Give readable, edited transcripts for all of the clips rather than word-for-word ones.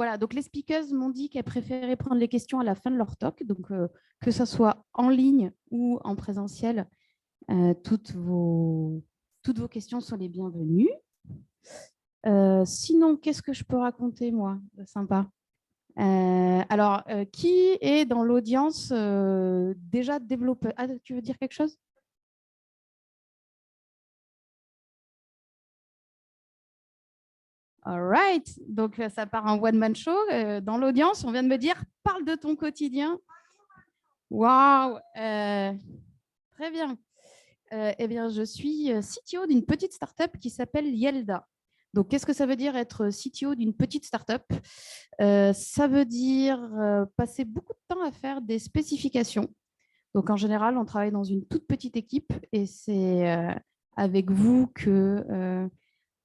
voilà, donc les speakers m'ont dit qu'elles préféraient prendre les questions à la fin de leur talk, donc que ce soit en ligne ou en présentiel, toutes vos questions sont les bienvenues. Sinon, qu'est-ce que je peux raconter, moi, de sympa? Alors, qui est dans l'audience déjà développeur? Ah, tu veux dire quelque chose? All right. Donc, ça part en one-man show. Dans l'audience, on vient de me dire, parle de ton quotidien. Waouh! Très bien. Eh bien, je suis CTO d'une petite startup qui s'appelle Yelda. Donc, qu'est-ce que ça veut dire être CTO d'une petite startup? Ça veut dire passer beaucoup de temps à faire des spécifications. Donc, en général, on travaille dans une toute petite équipe et c'est avec vous que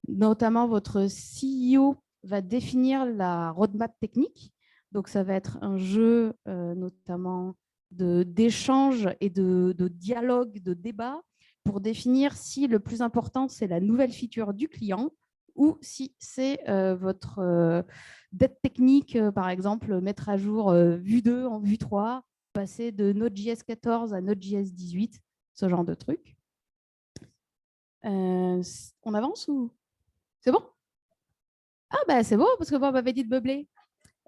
notamment votre CEO va définir la roadmap technique. Donc, ça va être un jeu notamment d'échange et de dialogue, de débat pour définir si le plus important, c'est la nouvelle feature du client ou si c'est votre dette technique, par exemple, mettre à jour Vue 2 en Vue 3, passer de Node.js 14 à Node.js 18, ce genre de truc. On avance ou c'est bon? Ah bah c'est bon, parce que vous m'avez dit de meubler.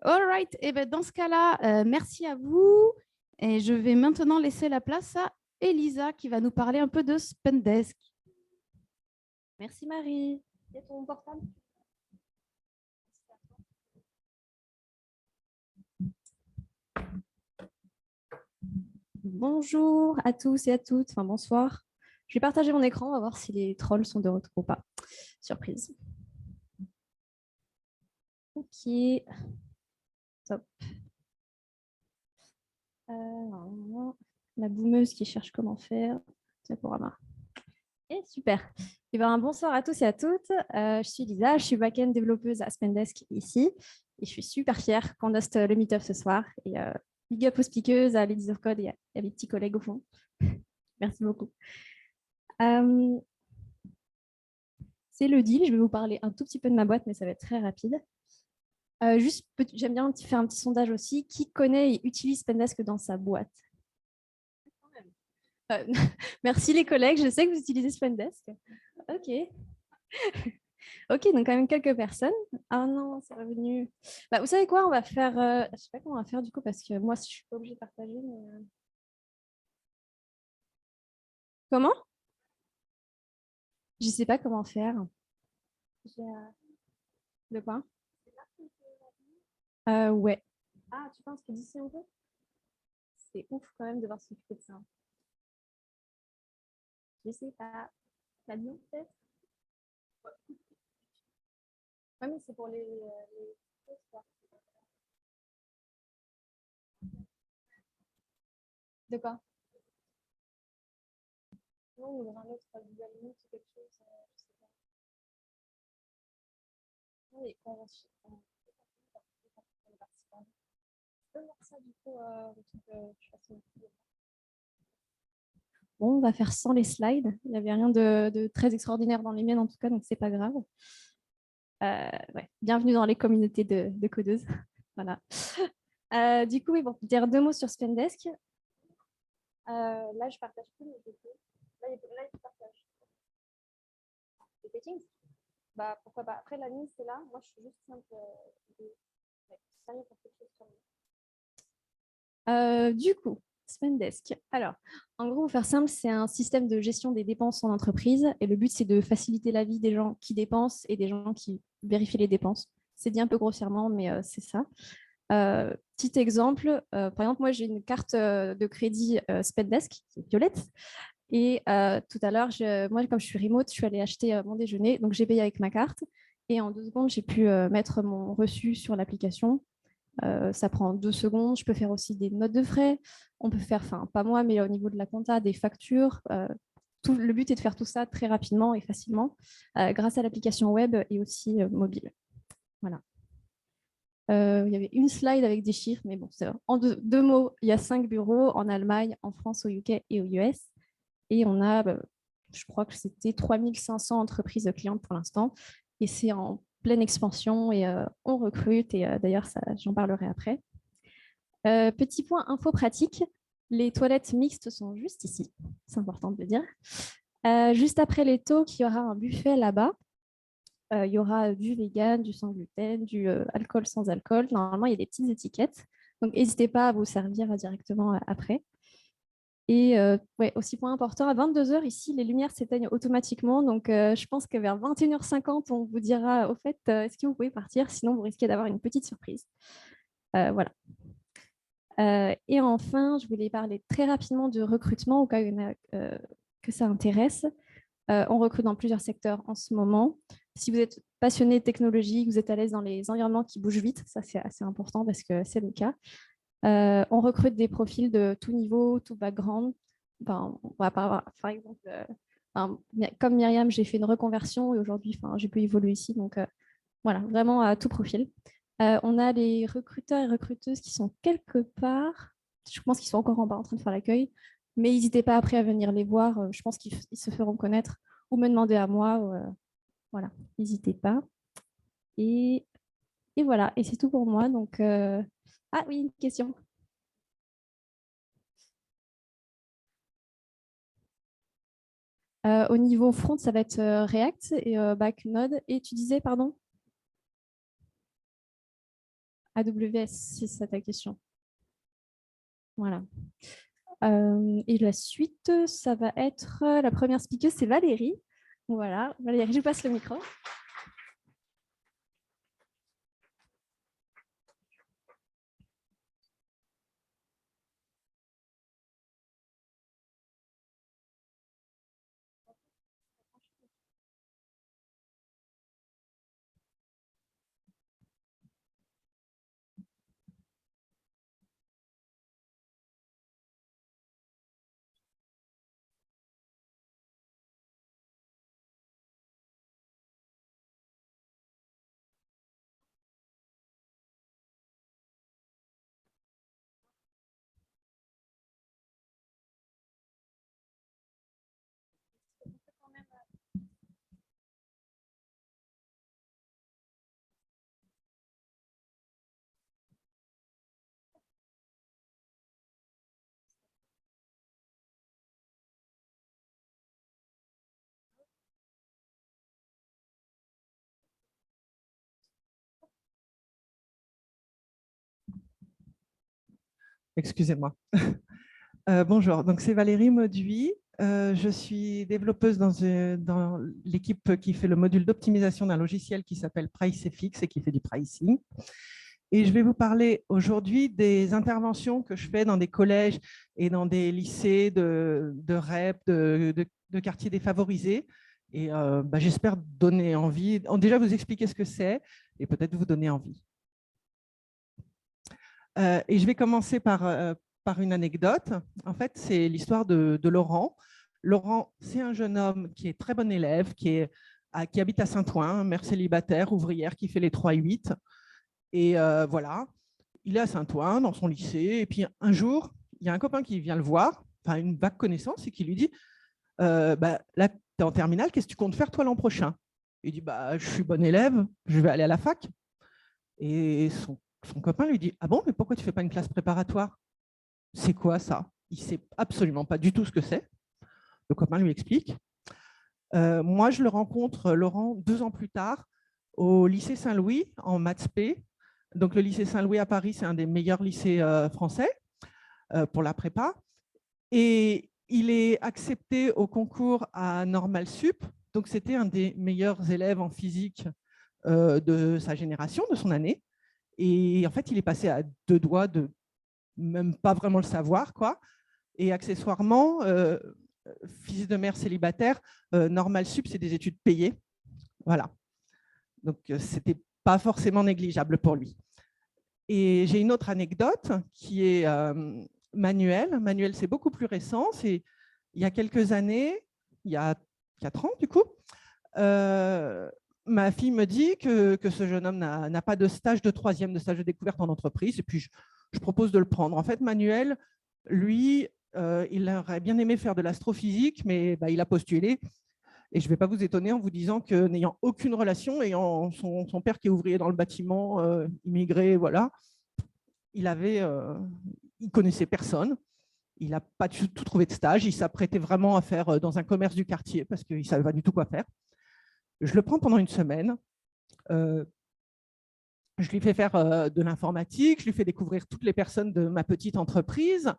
All right, et ben dans ce cas-là, merci à vous. Et je vais maintenant laisser la place à Elisa qui va nous parler un peu de Spendesk. Merci Marie. Il y a ton portable? Bonjour à tous et à toutes, enfin bonsoir. Je vais partager mon écran, on va voir si les trolls sont de retour ou pas. Surprise. Ok. Top. La boumeuse qui cherche comment faire. Diaporama. Et super. Et ben, bonsoir à tous et à toutes. Je suis Lisa, je suis back-end développeuse à Spendesk ici. Et je suis super fière qu'on hoste le meet-up ce soir. Et big up aux speakers, à Ladies of Code et à mes petits collègues au fond. Merci beaucoup. C'est le deal. Je vais vous parler un tout petit peu de ma boîte, mais ça va être très rapide. Juste, j'aime bien faire un petit sondage aussi. Qui connaît et utilise Spendesk dans sa boîte? Merci les collègues, je sais que vous utilisez Spendesk. Ok. Ok, donc quand même quelques personnes. Ah non, c'est revenu. Bah, vous savez quoi, on va faire... je sais pas comment on va faire du coup, parce que moi, je suis pas obligée de partager. Mais... Comment? Je sais pas comment faire. De quoi? Ouais. Ah, tu penses que d'ici on peut? C'est ouf quand même de voir s'occuper de ça. Je sais pas. L'avion peut-être? Ouais, mais c'est pour les... De quoi? Non, ou dans un autre Google Meet ou quelque chose, je sais pas. Non, les conventions. Les participants. Je peux voir ça du coup, le truc que tu fasses une vidéo. Bon, on va faire sans les slides. Il n'y avait rien de très extraordinaire dans les miennes en tout cas, donc c'est pas grave. Ouais. Bienvenue dans les communautés de codeuses. Voilà. Du coup, oui, bon, dire deux mots sur Spendesk. Là, je partage plus mes photos. Là, il partage. Les settings. Bah, pourquoi pas. Après, la mise, c'est là. Moi, je suis juste simple. Du coup, Spendesk. Alors, en gros, pour faire simple, c'est un système de gestion des dépenses en entreprise. Et le but, c'est de faciliter la vie des gens qui dépensent et des gens qui vérifient les dépenses. C'est dit un peu grossièrement, mais c'est ça. Petit exemple, par exemple, moi, j'ai une carte de crédit Spendesk, qui est violette. Et tout à l'heure, moi, comme je suis remote, je suis allée acheter mon déjeuner. Donc, j'ai payé avec ma carte. Et en 2 secondes, j'ai pu mettre mon reçu sur l'application. Ça prend 2 secondes. Je peux faire aussi des notes de frais. On peut faire, enfin, pas moi, mais au niveau de la compta, des factures. Le but est de faire tout ça très rapidement et facilement grâce à l'application web et aussi mobile. Voilà. Il y avait une slide avec des chiffres, mais bon, en deux mots, il y a 5 bureaux en Allemagne, en France, au UK et aux US. Et on a, je crois que c'était 3500 entreprises clientes pour l'instant. Et c'est en pleine expansion et on recrute. Et d'ailleurs, j'en parlerai après. Petit point info pratique, les toilettes mixtes sont juste ici. C'est important de le dire. Juste après les talks, il y aura un buffet là-bas. Il y aura du vegan, du sans gluten, du alcool sans alcool. Normalement, il y a des petites étiquettes. Donc, n'hésitez pas à vous servir directement après. Et ouais, aussi point important, à 22 h ici, les lumières s'éteignent automatiquement. Donc, je pense que vers 21 h 50, on vous dira, au fait, est-ce que vous pouvez partir? Sinon, vous risquez d'avoir une petite surprise. Voilà. Et enfin, je voulais parler très rapidement de recrutement au cas où il y en a que ça intéresse. On recrute dans plusieurs secteurs en ce moment. Si vous êtes passionné de technologie, que vous êtes à l'aise dans les environnements qui bougent vite, ça c'est assez important parce que c'est le cas. On recrute des profils de tout niveau, tout background. Enfin, on va pas avoir, par exemple, comme Myriam, j'ai fait une reconversion et aujourd'hui, j'ai pu évoluer ici. Donc voilà, vraiment à tout profil. On a les recruteurs et recruteuses qui sont quelque part. Je pense qu'ils sont encore en bas en train de faire l'accueil. Mais n'hésitez pas après à venir les voir. Je pense qu'ils se feront connaître ou me demander à moi. Voilà, n'hésitez pas. Et voilà, et c'est tout pour moi. Donc, ah oui, une question. Au niveau front, ça va être React et back Node. Et tu disais, pardon? AWS, c'est ça ta question. Voilà. Et la suite, ça va être la première speaker, c'est Valérie. Voilà, Valérie, je vous passe le micro. Excusez-moi. Bonjour, donc c'est Valérie Mauduit. Je suis développeuse dans l'équipe qui fait le module d'optimisation d'un logiciel qui s'appelle PriceFX et qui fait du pricing. Et je vais vous parler aujourd'hui des interventions que je fais dans des collèges et dans des lycées de REP, de quartiers défavorisés. Et j'espère donner envie, déjà vous expliquer ce que c'est et peut-être vous donner envie. Et je vais commencer par une anecdote. En fait, c'est l'histoire de Laurent. Laurent, c'est un jeune homme qui est très bon élève, qui habite à Saint-Ouen, mère célibataire, ouvrière, qui fait les 3 et 8. Et voilà, il est à Saint-Ouen, dans son lycée. Et puis un jour, il y a un copain qui vient le voir, enfin une vague connaissance, et qui lui dit là, tu es en terminale, qu'est-ce que tu comptes faire toi l'an prochain? Il dit je suis bon élève, je vais aller à la fac. Et son copain lui dit ah bon, mais pourquoi tu ne fais pas une classe préparatoire? C'est quoi ça? Il ne sait absolument pas du tout ce que c'est. Le copain lui explique. Moi, je le rencontre, Laurent, 2 ans plus tard, au lycée Saint-Louis, en maths P. Donc, le lycée Saint-Louis à Paris, c'est un des meilleurs lycées français pour la prépa. Et il est accepté au concours à Normal Sup. Donc, c'était un des meilleurs élèves en physique de sa génération, de son année. Et en fait, il est passé à 2 doigts de même pas vraiment le savoir, quoi. Et accessoirement, fils de mère célibataire, Normal Sup, c'est des études payées. Voilà. Donc, c'était pas forcément négligeable pour lui. Et j'ai une autre anecdote qui est Manuel. Manuel, c'est beaucoup plus récent. C'est il y a quelques années, il y a 4 ans du coup, ma fille me dit que ce jeune homme n'a pas de stage de 3e, de stage de découverte en entreprise. Et puis, je propose de le prendre. En fait, Manuel, lui, il aurait bien aimé faire de l'astrophysique, mais il a postulé. Et je ne vais pas vous étonner en vous disant que n'ayant aucune relation, ayant son père qui est ouvrier dans le bâtiment, immigré, voilà, il connaissait personne. Il n'a pas du tout trouvé de stage. Il s'apprêtait vraiment à faire dans un commerce du quartier parce qu'il ne savait pas du tout quoi faire. Je le prends pendant une semaine. Je lui fais faire de l'informatique. Je lui fais découvrir toutes les personnes de ma petite entreprise.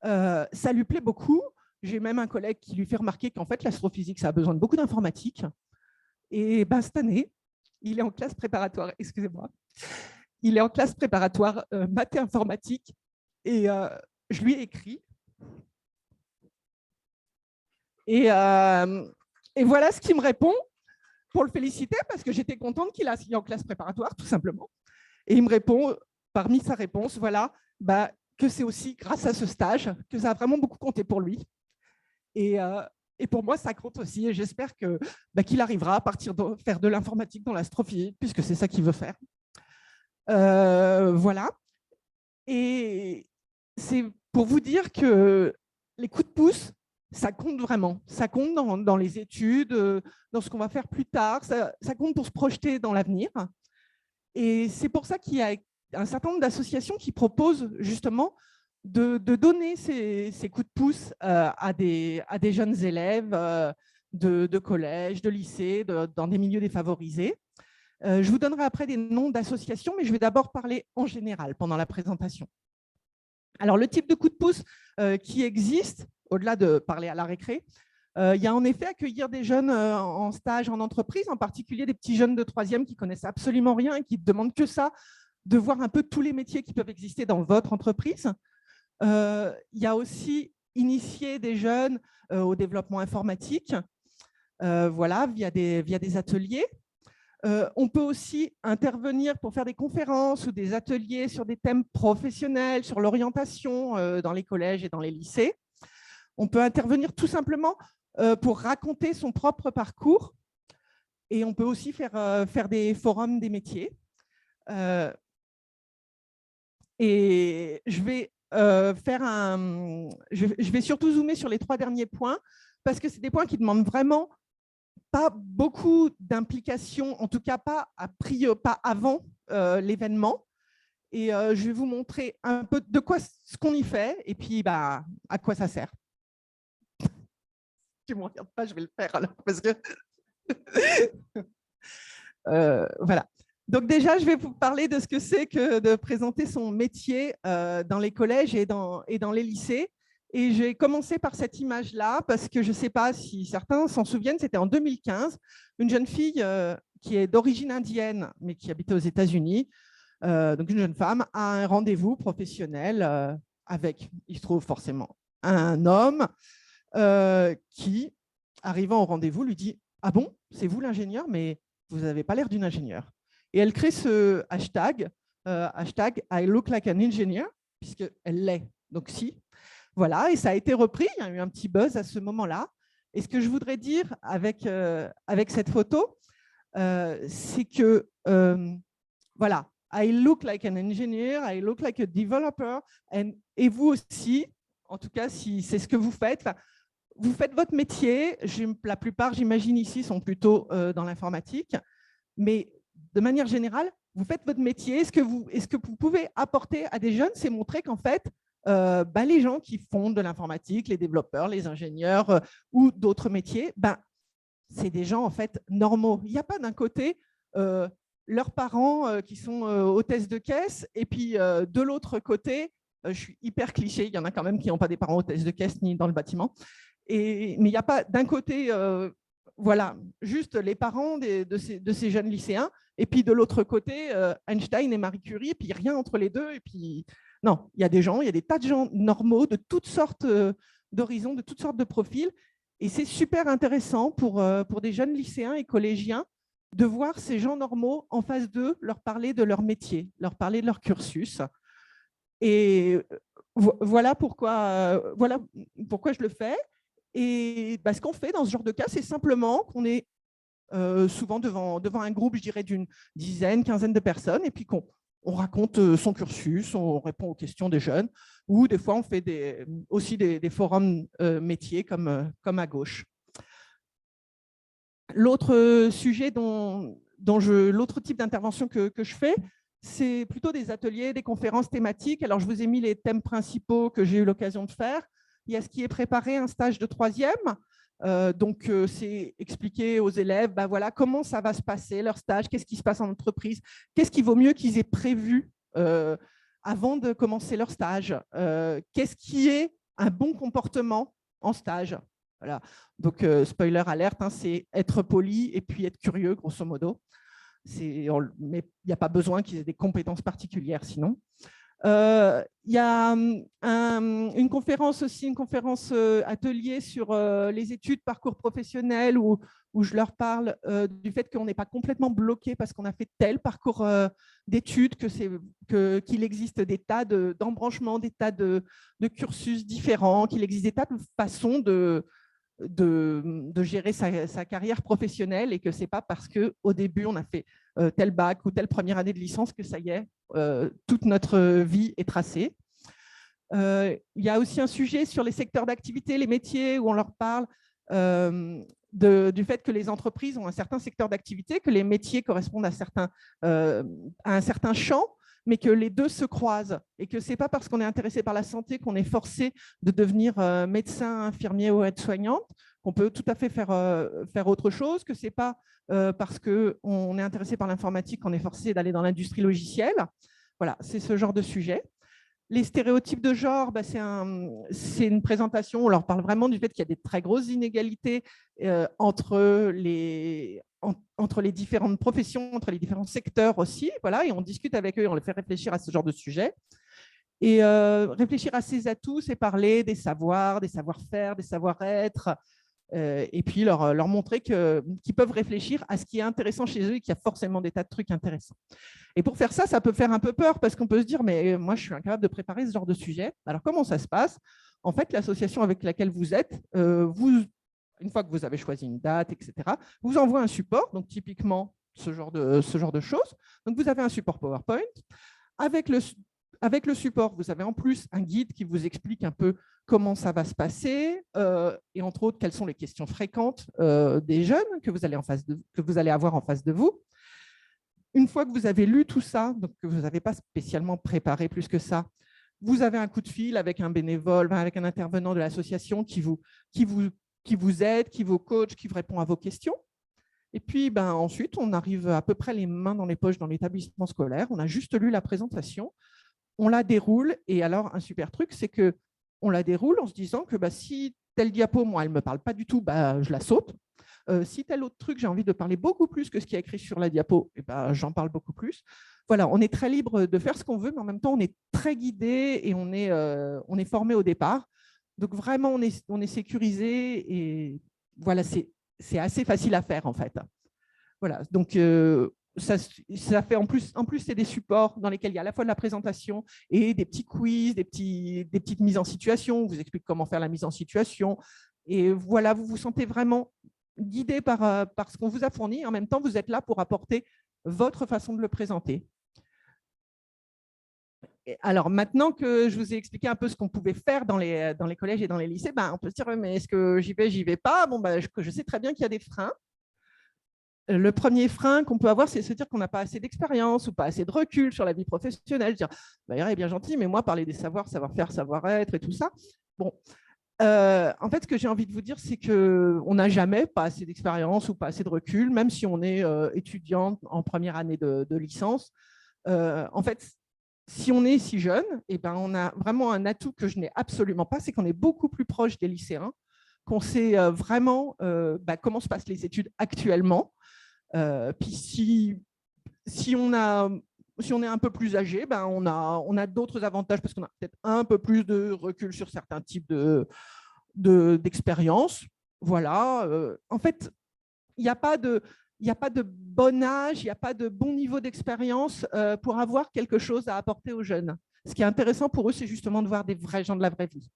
Ça lui plaît beaucoup. J'ai même un collègue qui lui fait remarquer qu'en fait, l'astrophysique, ça a besoin de beaucoup d'informatique. Et ben, cette année, il est en classe préparatoire. Excusez-moi. Il est en classe préparatoire maths et informatique. Et je lui ai écrit. Et voilà ce qu'il me répond pour le féliciter, parce que j'étais contente qu'il aille en classe préparatoire, tout simplement. Et il me répond, parmi sa réponse, voilà, bah, que c'est aussi grâce à ce stage que ça a vraiment beaucoup compté pour lui. Et pour moi, ça compte aussi. Et j'espère qu'il arrivera à partir de faire de l'informatique dans l'astrophysique, puisque c'est ça qu'il veut faire. Voilà. Et c'est pour vous dire que les coups de pouce, ça compte vraiment. Ça compte dans les études, dans ce qu'on va faire plus tard. Ça compte pour se projeter dans l'avenir. Et c'est pour ça qu'il y a un certain nombre d'associations qui proposent justement de donner ces coups de pouce à des jeunes élèves de collège, de lycée, dans des milieux défavorisés. Je vous donnerai après des noms d'associations, mais je vais d'abord parler en général pendant la présentation. Alors, le type de coup de pouce qui existe, au-delà de parler à la récré, il y a en effet accueillir des jeunes en stage en entreprise, en particulier des petits jeunes de 3e qui connaissent absolument rien et qui ne demandent que ça, de voir un peu tous les métiers qui peuvent exister dans votre entreprise. Il y a aussi initier des jeunes au développement informatique, voilà, via des ateliers. On peut aussi intervenir pour faire des conférences ou des ateliers sur des thèmes professionnels, sur l'orientation dans les collèges et dans les lycées. On peut intervenir tout simplement pour raconter son propre parcours. Et on peut aussi faire des forums des métiers. Et je vais je vais surtout zoomer sur les 3 derniers points, parce que c'est des points qui demandent vraiment pas beaucoup d'implication, en tout cas pas avant l'événement. Et je vais vous montrer un peu de quoi ce qu'on y fait et puis à quoi ça sert. Tu ne me regardes pas, je vais le faire alors parce que voilà. Donc déjà, je vais vous parler de ce que c'est que de présenter son métier dans les collèges et dans les lycées. Et je vais commencer par cette image-là, parce que je ne sais pas si certains s'en souviennent, c'était en 2015, une jeune fille qui est d'origine indienne, mais qui habitait aux États-Unis, donc une jeune femme, a un rendez-vous professionnel avec, il se trouve forcément, un homme qui, arrivant au rendez-vous, lui dit « Ah bon, c'est vous l'ingénieur, mais vous n'avez pas l'air d'une ingénieure ». Et elle crée ce hashtag, hashtag I look like an engineer, puisqu'elle l'est, donc si. Voilà, et ça a été repris, il y a eu un petit buzz à ce moment-là. Et ce que je voudrais dire avec cette photo, c'est que, voilà, I look like an engineer, I look like a developer, et vous aussi, en tout cas, si c'est ce que vous faites votre métier, la plupart, j'imagine ici, sont plutôt dans l'informatique, mais de manière générale, vous faites votre métier. Ce que vous pouvez apporter à des jeunes, c'est montrer qu'en fait, les gens qui font de l'informatique, les développeurs, les ingénieurs ou d'autres métiers, c'est des gens en fait normaux. Il n'y a pas d'un côté leurs parents qui sont hôtesses de caisse et puis de l'autre côté, je suis hyper cliché, il y en a quand même qui n'ont pas des parents hôtesses de caisse ni dans le bâtiment. Mais il n'y a pas d'un côté voilà, juste les parents de ces jeunes lycéens, et puis de l'autre côté, Einstein et Marie Curie, et puis rien entre les deux. Et puis non, il y a des gens, il y a des tas de gens normaux, de toutes sortes d'horizons, de toutes sortes de profils. Et c'est super intéressant pour des jeunes lycéens et collégiens de voir ces gens normaux en face d'eux, leur parler de leur métier, leur parler de leur cursus. Et voilà pourquoi je le fais. Et ce qu'on fait dans ce genre de cas, c'est simplement qu'on est souvent devant un groupe, je dirais, d'une dizaine, quinzaine de personnes, et puis qu'on raconte son cursus, on répond aux questions des jeunes, ou des fois on fait aussi des forums métiers comme à gauche. L'autre sujet l'autre type d'intervention que je fais, c'est plutôt des ateliers, des conférences thématiques. Alors, je vous ai mis les thèmes principaux que j'ai eu l'occasion de faire. Il y a ce qui est préparé, un stage de 3e. Donc, c'est expliquer aux élèves voilà, comment ça va se passer, leur stage, qu'est-ce qui se passe en entreprise, qu'est-ce qu'il vaut mieux qu'ils aient prévu avant de commencer leur stage, qu'est-ce qui est un bon comportement en stage. Voilà. Donc, spoiler alerte, hein, c'est être poli et puis être curieux, grosso modo. Mais il n'y a pas besoin qu'ils aient des compétences particulières sinon. Il y a une conférence aussi, une conférence atelier sur les études, parcours professionnels, où je leur parle du fait qu'on n'est pas complètement bloqué parce qu'on a fait tel parcours d'études, qu'il existe des tas d'embranchements, des tas de cursus différents, qu'il existe des tas de façons de gérer sa carrière professionnelle, et que ce n'est pas parce qu'au début, on a fait tel bac ou telle première année de licence que ça y est, toute notre vie est tracée. Il y a aussi un sujet sur les secteurs d'activité, les métiers, où on leur parle du fait que les entreprises ont un certain secteur d'activité, que les métiers correspondent à un certain champ, mais que les deux se croisent, et que ce n'est pas parce qu'on est intéressé par la santé qu'on est forcé de devenir médecin, infirmier ou aide-soignante, qu'on peut tout à fait faire autre chose, que ce n'est pas parce qu'on est intéressé par l'informatique qu'on est forcé d'aller dans l'industrie logicielle. Voilà, c'est ce genre de sujet. Les stéréotypes de genre, c'est une présentation, on leur parle vraiment du fait qu'il y a des très grosses inégalités entre les différentes professions, entre les différents secteurs aussi. Voilà, et on discute avec eux et on les fait réfléchir à ce genre de sujet. Et réfléchir à ces atouts, c'est parler des savoirs, des savoir-faire, des savoir-être, et puis leur montrer qu'ils peuvent réfléchir à ce qui est intéressant chez eux et qu'il y a forcément des tas de trucs intéressants. Et pour faire ça, ça peut faire un peu peur parce qu'on peut se dire, mais moi, je suis incapable de préparer ce genre de sujet. Alors, comment ça se passe? En fait, l'association avec laquelle vous êtes, une fois que vous avez choisi une date, etc., vous envoie un support, donc typiquement ce genre de choses. Donc, vous avez un support PowerPoint. Avec le support, vous avez en plus un guide qui vous explique un peu comment ça va se passer, et entre autres, quelles sont les questions fréquentes des jeunes que vous allez avoir en face de vous. Une fois que vous avez lu tout ça, donc que vous n'avez pas spécialement préparé plus que ça, vous avez un coup de fil avec un bénévole, avec un intervenant de l'association qui vous aide, qui vous coach, qui vous répond à vos questions. Et puis ensuite, on arrive à peu près les mains dans les poches dans l'établissement scolaire. On a juste lu la présentation, on la déroule. Et alors, un super truc, c'est qu'on la déroule en se disant que si telle diapo, moi, elle ne me parle pas du tout, je la saute. Si tel autre truc, j'ai envie de parler beaucoup plus que ce qui est écrit sur la diapo, j'en parle beaucoup plus. Voilà, on est très libre de faire ce qu'on veut, mais en même temps, on est très guidé et on est formé au départ. Donc, vraiment, on est sécurisé et voilà, c'est assez facile à faire, en fait. Voilà, donc ça fait en plus c'est des supports dans lesquels il y a à la fois de la présentation et des petits quiz, des petites mises en situation. On vous explique comment faire la mise en situation. Et voilà, vous vous sentez vraiment guidé par ce qu'on vous a fourni. En même temps, vous êtes là pour apporter votre façon de le présenter. Alors, maintenant que je vous ai expliqué un peu ce qu'on pouvait faire dans les collèges et dans les lycées, on peut se dire, mais est-ce que j'y vais pas? Bon, je sais très bien qu'il y a des freins. Le premier frein qu'on peut avoir, c'est se dire qu'on n'a pas assez d'expérience ou pas assez de recul sur la vie professionnelle. Dire, il est bien gentil, mais moi, parler des savoirs, savoir-faire, savoir-être et tout ça. Bon, en fait, ce que j'ai envie de vous dire, c'est qu'on n'a jamais pas assez d'expérience ou pas assez de recul, même si on est étudiante en première année de licence. En fait, si on est si jeune, on a vraiment un atout que je n'ai absolument pas, c'est qu'on est beaucoup plus proche des lycéens, qu'on sait vraiment comment se passent les études actuellement. Puis si on est un peu plus âgé, on a d'autres avantages parce qu'on a peut-être un peu plus de recul sur certains types d'expériences. Voilà. En fait, il n'y a pas de bon âge, il n'y a pas de bon niveau d'expérience pour avoir quelque chose à apporter aux jeunes. Ce qui est intéressant pour eux, c'est justement de voir des vrais gens de la vraie vie.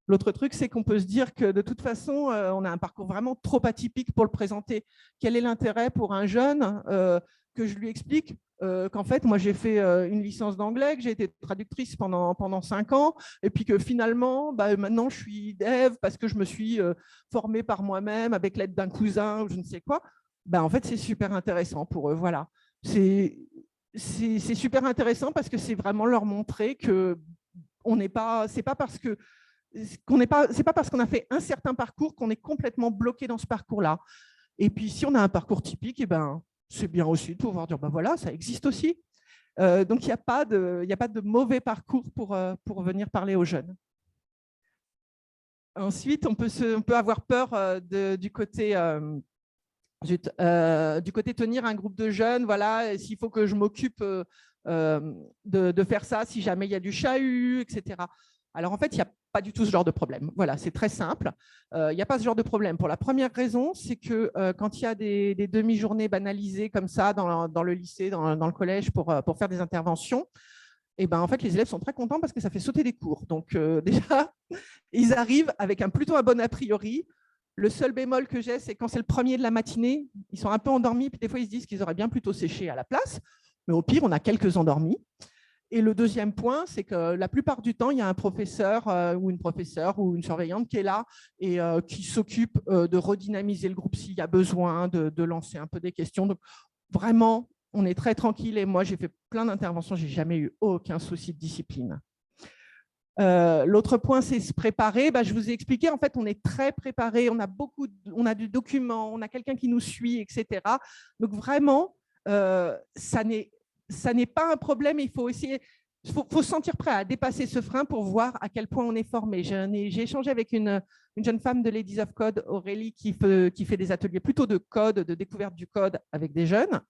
L'autre truc, c'est qu'on peut se dire que de toute façon, on a un parcours vraiment trop atypique pour le présenter. Quel est l'intérêt pour un jeune que je lui explique qu'en fait, moi, j'ai fait une licence d'anglais, que j'ai été traductrice pendant 5 ans, et puis que finalement, maintenant, je suis dev parce que je me suis formée par moi-même avec l'aide d'un cousin ou je ne sais quoi. En fait, c'est super intéressant pour eux. Voilà. C'est super intéressant parce que c'est vraiment leur montrer que on n'est pas, c'est pas parce que c'est pas parce qu'on a fait un certain parcours qu'on est complètement bloqué dans ce parcours-là. Et puis, si on a un parcours typique, c'est bien aussi de pouvoir dire, voilà, ça existe aussi. Donc, il n'y a pas de mauvais parcours pour venir parler aux jeunes. Ensuite, on peut avoir peur du côté tenir un groupe de jeunes. Voilà, s'il faut que je m'occupe de faire ça, si jamais il y a du chahut, etc. Alors, en fait, il n'y a pas du tout ce genre de problème. Voilà, c'est très simple. Il n'y a pas ce genre de problème. Pour la première raison, c'est que quand il y a des demi-journées banalisées comme ça dans le lycée, dans le collège, pour faire des interventions, en fait, les élèves sont très contents parce que ça fait sauter des cours. Donc, déjà, ils arrivent avec plutôt un bon a priori. Le seul bémol que j'ai, c'est quand c'est le premier de la matinée, ils sont un peu endormis, puis des fois, ils se disent qu'ils auraient bien plutôt séché à la place. Mais au pire, on a quelques endormis. Et le deuxième point, c'est que la plupart du temps, il y a un professeur ou une professeure ou une surveillante qui est là et qui s'occupe de redynamiser le groupe s'il y a besoin, de lancer un peu des questions. Donc, vraiment, on est très tranquille. Et moi, j'ai fait plein d'interventions, je n'ai jamais eu aucun souci de discipline. L'autre point, c'est se préparer. Je vous ai expliqué, en fait, on est très préparé, on a du document, on a quelqu'un qui nous suit, etc. Donc, vraiment, ça n'est pas un problème. Il faut essayer, faut se sentir prêt à dépasser ce frein pour voir à quel point on est formé. J'ai échangé avec une jeune femme de Ladies of Code, Aurélie, qui fait des ateliers plutôt de code, de découverte du code avec des jeunes.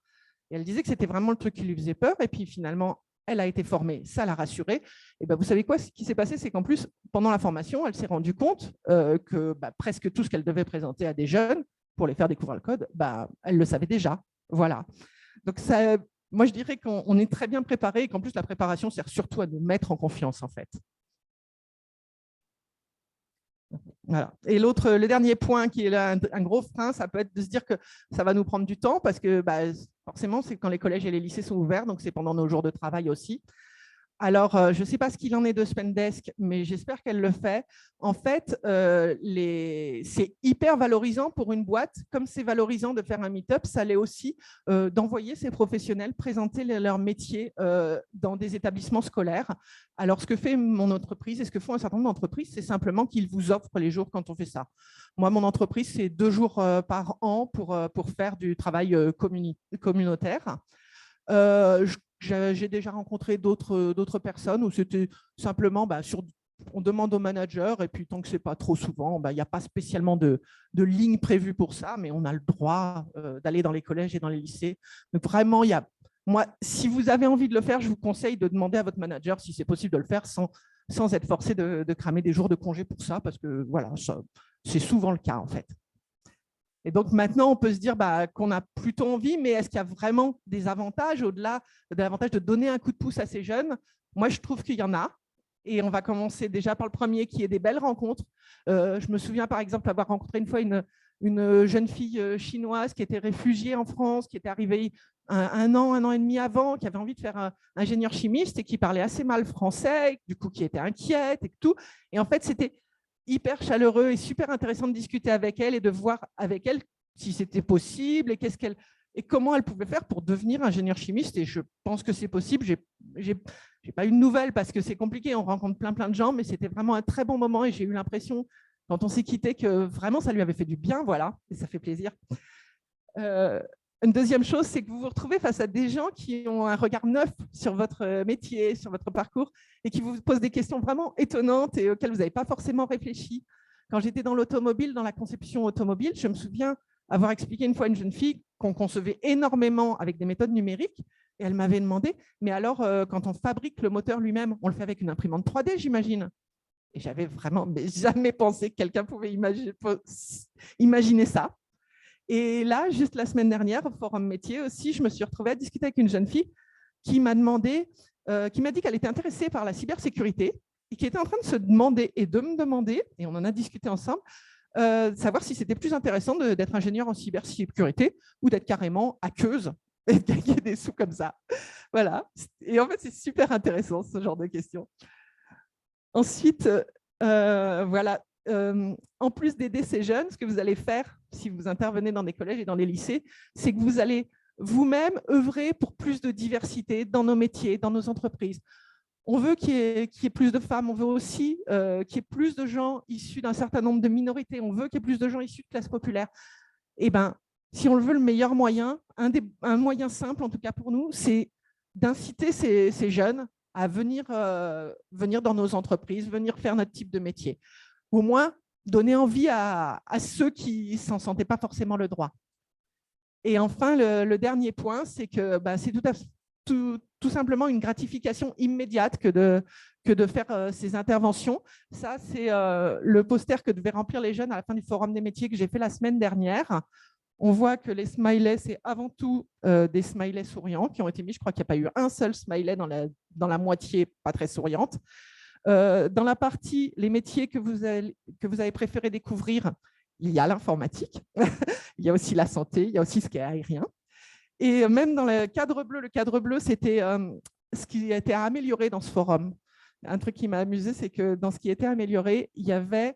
Et elle disait que c'était vraiment le truc qui lui faisait peur. Et puis, finalement, elle a été formée, ça l'a rassurée. Et vous savez quoi, ce qui s'est passé, c'est qu'en plus, pendant la formation, elle s'est rendue compte que presque tout ce qu'elle devait présenter à des jeunes pour les faire découvrir le code, elle le savait déjà. Voilà. Donc, moi, je dirais qu'on est très bien préparé et qu'en plus, la préparation sert surtout à nous mettre en confiance, en fait. Voilà. Et le dernier point qui est là, un gros frein, ça peut être de se dire que ça va nous prendre du temps parce que forcément, c'est quand les collèges et les lycées sont ouverts, donc c'est pendant nos jours de travail aussi. Alors, je ne sais pas ce qu'il en est de Spendesk, mais j'espère qu'elle le fait. En fait, c'est hyper valorisant pour une boîte. Comme c'est valorisant de faire un meet-up, ça l'est aussi d'envoyer ces professionnels présenter leur métier dans des établissements scolaires. Alors, ce que fait mon entreprise et ce que font un certain nombre d'entreprises, c'est simplement qu'ils vous offrent les jours quand on fait ça. Moi, mon entreprise, c'est 2 jours par an pour faire du travail communautaire. J'ai déjà rencontré d'autres personnes où c'était simplement on demande au manager et puis tant que ce n'est pas trop souvent, il n'y a pas spécialement de ligne prévue pour ça, mais on a le droit d'aller dans les collèges et dans les lycées. Donc vraiment, moi, si vous avez envie de le faire, je vous conseille de demander à votre manager si c'est possible de le faire sans être forcé de cramer des jours de congé pour ça, parce que voilà, c'est souvent le cas en fait. Et donc, maintenant, on peut se dire qu'on a plutôt envie, mais est-ce qu'il y a vraiment des avantages au-delà de l'avantage de donner un coup de pouce à ces jeunes? Moi, je trouve qu'il y en a. Et on va commencer déjà par le premier, qui est des belles rencontres. Je me souviens, par exemple, avoir rencontré une fois une jeune fille chinoise qui était réfugiée en France, qui était arrivée un an et demi avant, qui avait envie de faire ingénieur chimiste et qui parlait assez mal français, du coup, qui était inquiète et tout. Et en fait, c'était hyper chaleureux et super intéressant de discuter avec elle et de voir avec elle si c'était possible et comment elle pouvait faire pour devenir ingénieur chimiste. Et je pense que c'est possible. J'ai pas eu de nouvelles parce que c'est compliqué. On rencontre plein de gens, mais c'était vraiment un très bon moment et j'ai eu l'impression, quand on s'est quitté, que vraiment ça lui avait fait du bien. Voilà, et ça fait plaisir. Une deuxième chose, c'est que vous vous retrouvez face à des gens qui ont un regard neuf sur votre métier, sur votre parcours, et qui vous posent des questions vraiment étonnantes et auxquelles vous n'avez pas forcément réfléchi. Quand j'étais dans l'automobile, dans la conception automobile, je me souviens avoir expliqué une fois à une jeune fille qu'on concevait énormément avec des méthodes numériques, et elle m'avait demandé, mais alors, quand on fabrique le moteur lui-même, on le fait avec une imprimante 3D, j'imagine. Et j'avais vraiment jamais pensé que quelqu'un pouvait imaginer ça. Et là, juste la semaine dernière, au Forum Métier aussi, je me suis retrouvée à discuter avec une jeune fille qui m'a dit qu'elle était intéressée par la cybersécurité et qui était en train de se demander et de me demander, et on en a discuté ensemble, savoir si c'était plus intéressant d'être ingénieur en cybersécurité ou d'être carrément hackeuse et de gagner des sous comme ça. Voilà. Et en fait, c'est super intéressant, ce genre de questions. Ensuite, voilà, en plus d'aider ces jeunes, ce que vous allez faire si vous intervenez dans des collèges et dans les lycées, c'est que vous allez vous-même œuvrer pour plus de diversité dans nos métiers, dans nos entreprises. On veut qu'il y ait plus de femmes, on veut aussi qu'il y ait plus de gens issus d'un certain nombre de minorités, on veut qu'il y ait plus de gens issus de classes populaires. Eh bien, si on le veut, le meilleur moyen, un moyen simple en tout cas pour nous, c'est d'inciter ces jeunes à venir dans nos entreprises, venir faire notre type de métier. Ou au moins, donner envie à ceux qui ne s'en sentaient pas forcément le droit. Et enfin, le dernier point, c'est que c'est tout simplement une gratification immédiate que de faire ces interventions. Ça, c'est le poster que devaient remplir les jeunes à la fin du Forum des métiers que j'ai fait la semaine dernière. On voit que les smileys, c'est avant tout des smileys souriants qui ont été mis. Je crois qu'il n'y a pas eu un seul smiley dans la moitié pas très souriante. Dans la partie les métiers que vous avez préféré découvrir, il y a l'informatique, il y a aussi la santé, il y a aussi ce qui est aérien. Et même dans le cadre bleu, c'était ce qui a été amélioré dans ce forum. Un truc qui m'a amusé, c'est que dans ce qui était amélioré, il y avait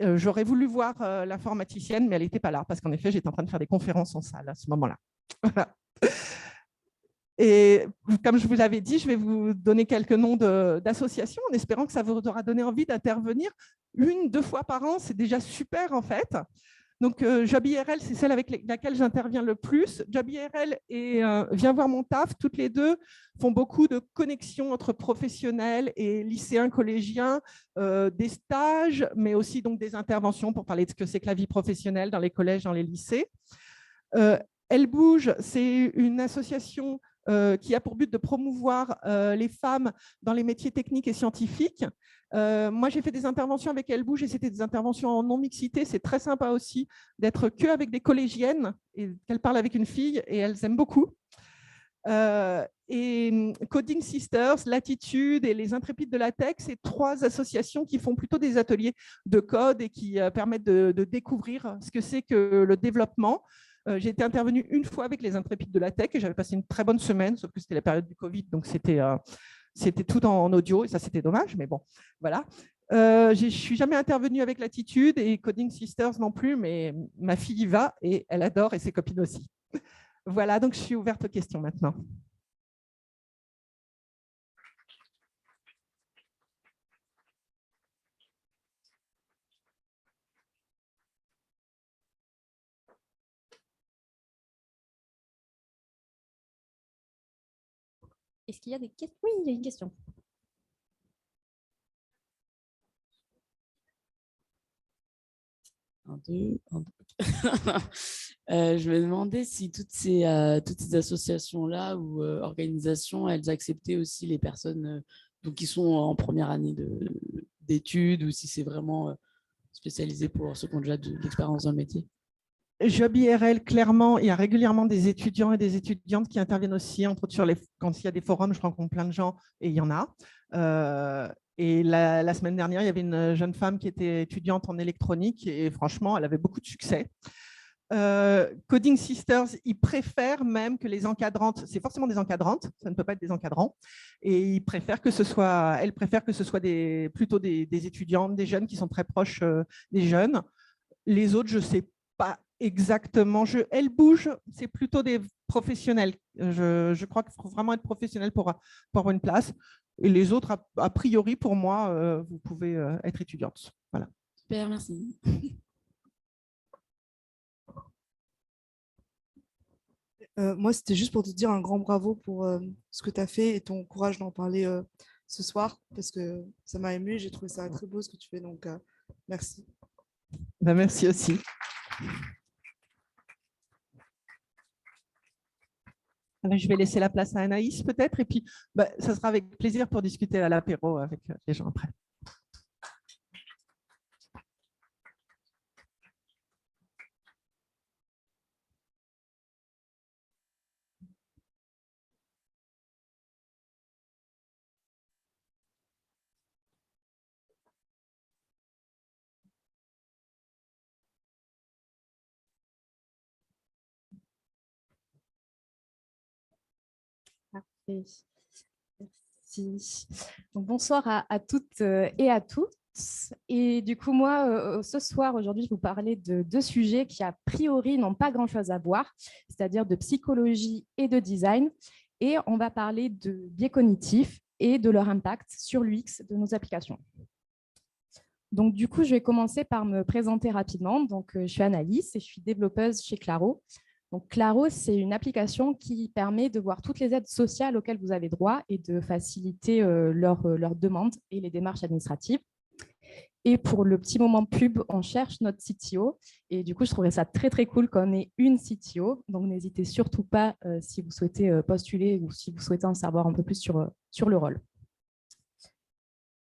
j'aurais voulu voir l'informaticienne, mais elle n'était pas là, parce qu'en effet, j'étais en train de faire des conférences en salle à ce moment-là. Et comme je vous l'avais dit, je vais vous donner quelques noms d'associations, en espérant que ça vous aura donné envie d'intervenir 1-2 fois par an. C'est déjà super, en fait. Donc, Job IRL, c'est celle avec laquelle j'interviens le plus. Job IRL et Viens voir mon taf, toutes les deux font beaucoup de connexions entre professionnels et lycéens, collégiens, des stages, mais aussi donc, des interventions pour parler de ce que c'est que la vie professionnelle dans les collèges, dans les lycées. Elle bouge, c'est une association qui a pour but de promouvoir les femmes dans les métiers techniques et scientifiques. Moi, j'ai fait des interventions avec Elle bouge et c'était des interventions en non-mixité. C'est très sympa aussi d'être qu'avec des collégiennes et qu'elles parlent avec une fille et elles aiment beaucoup. Et Coding Sisters, Latitude et les Intrépides de la Tech, c'est 3 associations qui font plutôt des ateliers de code et qui permettent de découvrir ce que c'est que le développement. J'ai été intervenue une fois avec les Intrépides de la Tech et j'avais passé une très bonne semaine, sauf que c'était la période du Covid, donc c'était tout en audio et ça, c'était dommage, mais bon, voilà. Je ne suis jamais intervenue avec Latitude et Coding Sisters non plus, mais ma fille y va et elle adore et ses copines aussi. Voilà, donc je suis ouverte aux questions maintenant. Est-ce qu'il y a des questions? Oui, il y a une question. Un, deux, un, deux. Je me demandais si toutes ces associations-là ou organisations, elles acceptaient aussi les personnes donc, qui sont en première année d'études ou si c'est vraiment spécialisé pour ceux qui ont déjà de l'expérience dans le métier. Job IRL, clairement, il y a régulièrement des étudiants et des étudiantes qui interviennent aussi, entre autres quand il y a des forums, je rencontre plein de gens et il y en a. Et la semaine dernière, il y avait une jeune femme qui était étudiante en électronique et franchement, elle avait beaucoup de succès. Coding Sisters, ils préfèrent même que les encadrantes, c'est forcément des encadrantes, ça ne peut pas être des encadrants, et elles préfèrent que ce soit plutôt des étudiantes, des jeunes qui sont très proches des jeunes. Les autres, je ne sais pas exactement. Elle bouge, c'est plutôt des professionnels. Je crois qu'il faut vraiment être professionnel pour avoir une place. Et les autres, a priori, pour moi, vous pouvez être étudiante. Voilà. Super, merci. Moi, c'était juste pour te dire un grand bravo pour ce que tu as fait et ton courage d'en parler ce soir, parce que ça m'a ému, j'ai trouvé ça très beau ce que tu fais, donc merci. Ben, merci aussi. Je vais laisser la place à Anaïs peut-être, et puis ça sera avec plaisir pour discuter à l'apéro avec les gens après. Merci. Donc, bonsoir à toutes et à tous. Et du coup, moi, ce soir, aujourd'hui, je vais vous parler de deux sujets qui, a priori, n'ont pas grand-chose à voir, c'est-à-dire de psychologie et de design. Et on va parler de biais cognitifs et de leur impact sur l'UX de nos applications. Donc, du coup, je vais commencer par me présenter rapidement. Donc, je suis Anaïs et je suis développeuse chez Claro. Donc, Claro, c'est une application qui permet de voir toutes les aides sociales auxquelles vous avez droit et de faciliter leurs demandes et les démarches administratives. Et pour le petit moment pub, on cherche notre CTO. Et du coup, je trouverais ça très, très cool qu'on ait une CTO. Donc, n'hésitez surtout pas si vous souhaitez postuler ou si vous souhaitez en savoir un peu plus sur le rôle.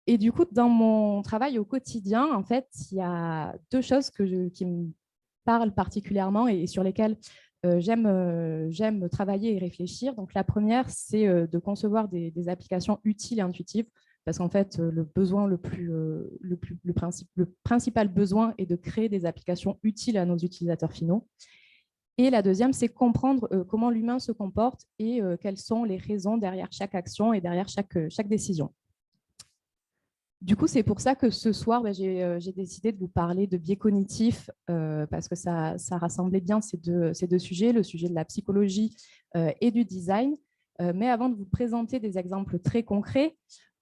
Et du coup, dans mon travail au quotidien, en fait, il y a deux choses qui me parlent particulièrement et sur lesquelles j'aime travailler et réfléchir. Donc, la première, c'est de concevoir des applications utiles et intuitives. Parce qu'en fait, le principal besoin est de créer des applications utiles à nos utilisateurs finaux. Et la deuxième, c'est comprendre comment l'humain se comporte et quelles sont les raisons derrière chaque action et derrière chaque décision. Du coup, c'est pour ça que ce soir, j'ai décidé de vous parler de biais cognitifs parce que ça rassemblait bien ces deux sujets, le sujet de la psychologie et du design. Mais avant de vous présenter des exemples très concrets,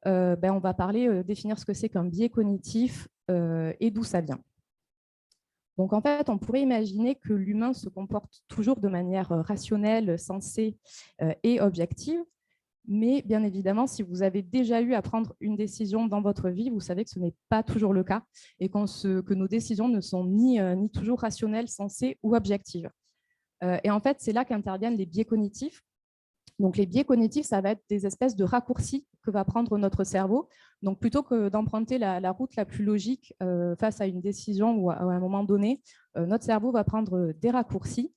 on va définir ce que c'est qu'un biais cognitif et d'où ça vient. Donc, en fait, on pourrait imaginer que l'humain se comporte toujours de manière rationnelle, sensée et objective. Mais bien évidemment, si vous avez déjà eu à prendre une décision dans votre vie, vous savez que ce n'est pas toujours le cas et que nos décisions ne sont ni toujours rationnelles, sensées ou objectives. Et en fait, c'est là qu'interviennent les biais cognitifs. Donc, les biais cognitifs, ça va être des espèces de raccourcis que va prendre notre cerveau. Donc, plutôt que d'emprunter la route la plus logique face à une décision ou à un moment donné, notre cerveau va prendre des raccourcis.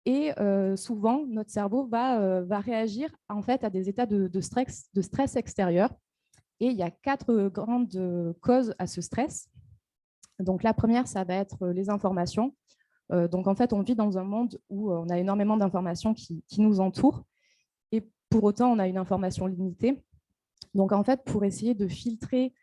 Et souvent, notre cerveau va réagir en fait à des états de stress extérieur. Et il y a 4 grandes causes à ce stress. Donc, la première, ça va être les informations. Donc, en fait, on vit dans un monde où on a énormément d'informations qui nous entourent. Et pour autant, on a une information limitée. Donc, en fait, pour essayer de filtrer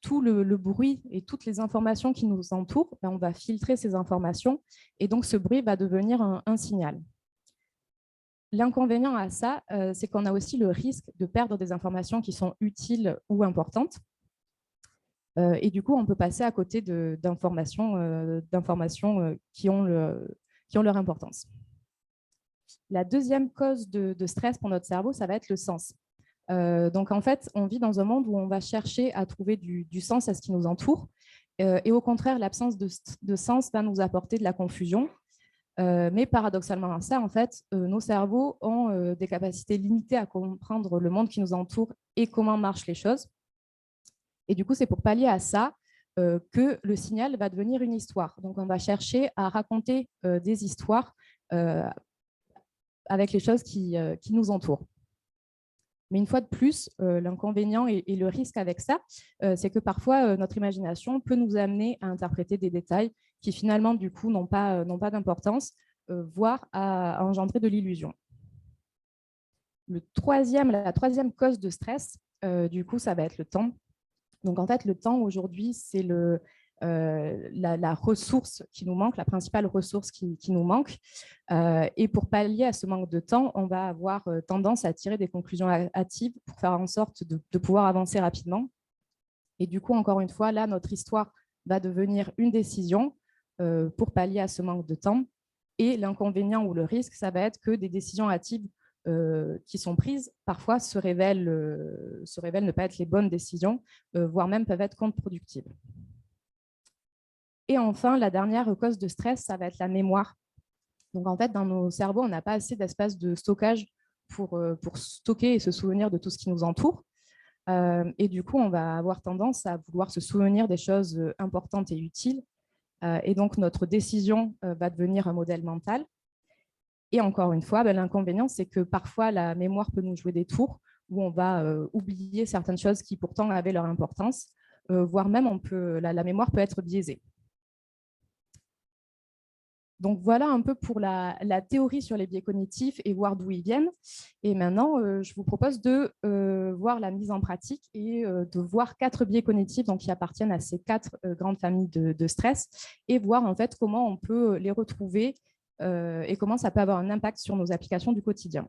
tout le bruit et toutes les informations qui nous entourent, on va filtrer ces informations et donc ce bruit va devenir un signal. L'inconvénient à ça, c'est qu'on a aussi le risque de perdre des informations qui sont utiles ou importantes. Et du coup, on peut passer à côté d'informations qui ont leur importance. La deuxième cause de stress pour notre cerveau, ça va être le sens. Donc, en fait, on vit dans un monde où on va chercher à trouver du sens à ce qui nous entoure. Et au contraire, l'absence de sens va nous apporter de la confusion. Mais paradoxalement à ça, en fait, nos cerveaux ont des capacités limitées à comprendre le monde qui nous entoure et comment marchent les choses. Et du coup, c'est pour pallier à ça que le signal va devenir une histoire. Donc, on va chercher à raconter des histoires avec les choses qui nous entourent. Mais une fois de plus, l'inconvénient et le risque avec ça, c'est que parfois, notre imagination peut nous amener à interpréter des détails qui finalement, du coup, n'ont pas d'importance, voire à engendrer de l'illusion. La troisième cause de stress, du coup, ça va être le temps. Donc, en fait, le temps, aujourd'hui, c'est la ressource qui nous manque, la principale ressource qui nous manque. Et pour pallier à ce manque de temps, on va avoir tendance à tirer des conclusions hâtives pour faire en sorte de pouvoir avancer rapidement. Et du coup, encore une fois, là, notre histoire va devenir une décision pour pallier à ce manque de temps. Et l'inconvénient ou le risque, ça va être que des décisions hâtives qui sont prises, parfois se révèlent ne pas être les bonnes décisions, voire même peuvent être contre-productives. Et enfin, la dernière cause de stress, ça va être la mémoire. Donc, en fait, dans nos cerveaux, on n'a pas assez d'espace de stockage pour stocker et se souvenir de tout ce qui nous entoure. Et du coup, on va avoir tendance à vouloir se souvenir des choses importantes et utiles. Et donc, notre décision va devenir un modèle mental. Et encore une fois, l'inconvénient, c'est que parfois, la mémoire peut nous jouer des tours où on va oublier certaines choses qui pourtant avaient leur importance, voire même la mémoire peut être biaisée. Donc voilà un peu pour la théorie sur les biais cognitifs et voir d'où ils viennent. Et maintenant, je vous propose de voir la mise en pratique et de voir 4 biais cognitifs donc, qui appartiennent à ces 4 grandes familles de stress et voir en fait comment on peut les retrouver et comment ça peut avoir un impact sur nos applications du quotidien.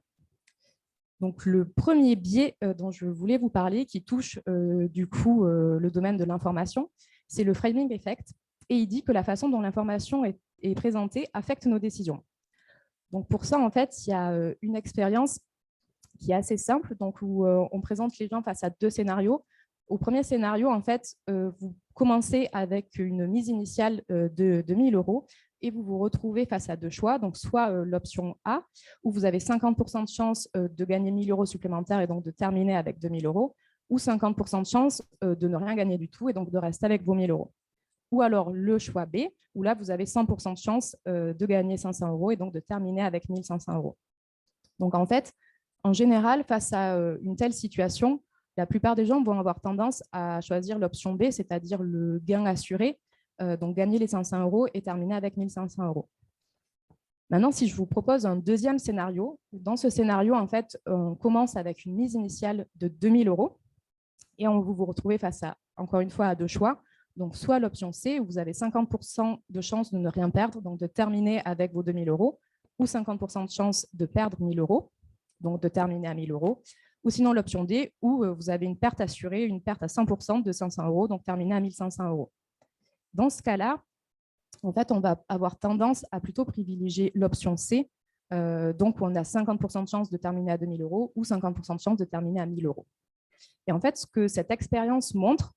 Donc, le premier biais dont je voulais vous parler, qui touche du coup le domaine de l'information, c'est le framing effect. Et il dit que la façon dont l'information est présentée affecte nos décisions. Donc, pour ça, en fait, il y a une expérience qui est assez simple, donc, où on présente les gens face à 2 scénarios. Au premier scénario, en fait, vous commencez avec une mise initiale de 1 000 € et vous vous retrouvez face à 2 choix, donc soit l'option A, où vous avez 50% de chance de gagner 1 000 € supplémentaires et donc de terminer avec 2 000 €, ou 50% de chance de ne rien gagner du tout et donc de rester avec vos 1 000 €. Ou alors le choix B, où là, vous avez 100% de chance de gagner 500 € et donc de terminer avec 1 500 €. Donc, en fait, en général, face à une telle situation, la plupart des gens vont avoir tendance à choisir l'option B, c'est-à-dire le gain assuré, donc gagner les 500 € et terminer avec 1 500 €. Maintenant, si je vous propose un deuxième scénario, dans ce scénario, en fait, on commence avec une mise initiale de 2 000 € et vous vous retrouvez face à, encore une fois, à 2 choix. Donc, soit l'option C, où vous avez 50% de chance de ne rien perdre, donc de terminer avec vos 2 000 €, ou 50% de chance de perdre 1 000 €, donc de terminer à 1 000 €. Ou sinon l'option D, où vous avez une perte assurée, une perte à 100% de 500 €, donc terminer à 1 500 €. Dans ce cas-là, en fait, on va avoir tendance à plutôt privilégier l'option C, donc on a 50% de chance de terminer à 2 000 € ou 50% de chance de terminer à 1 000 €. Et en fait, ce que cette expérience montre,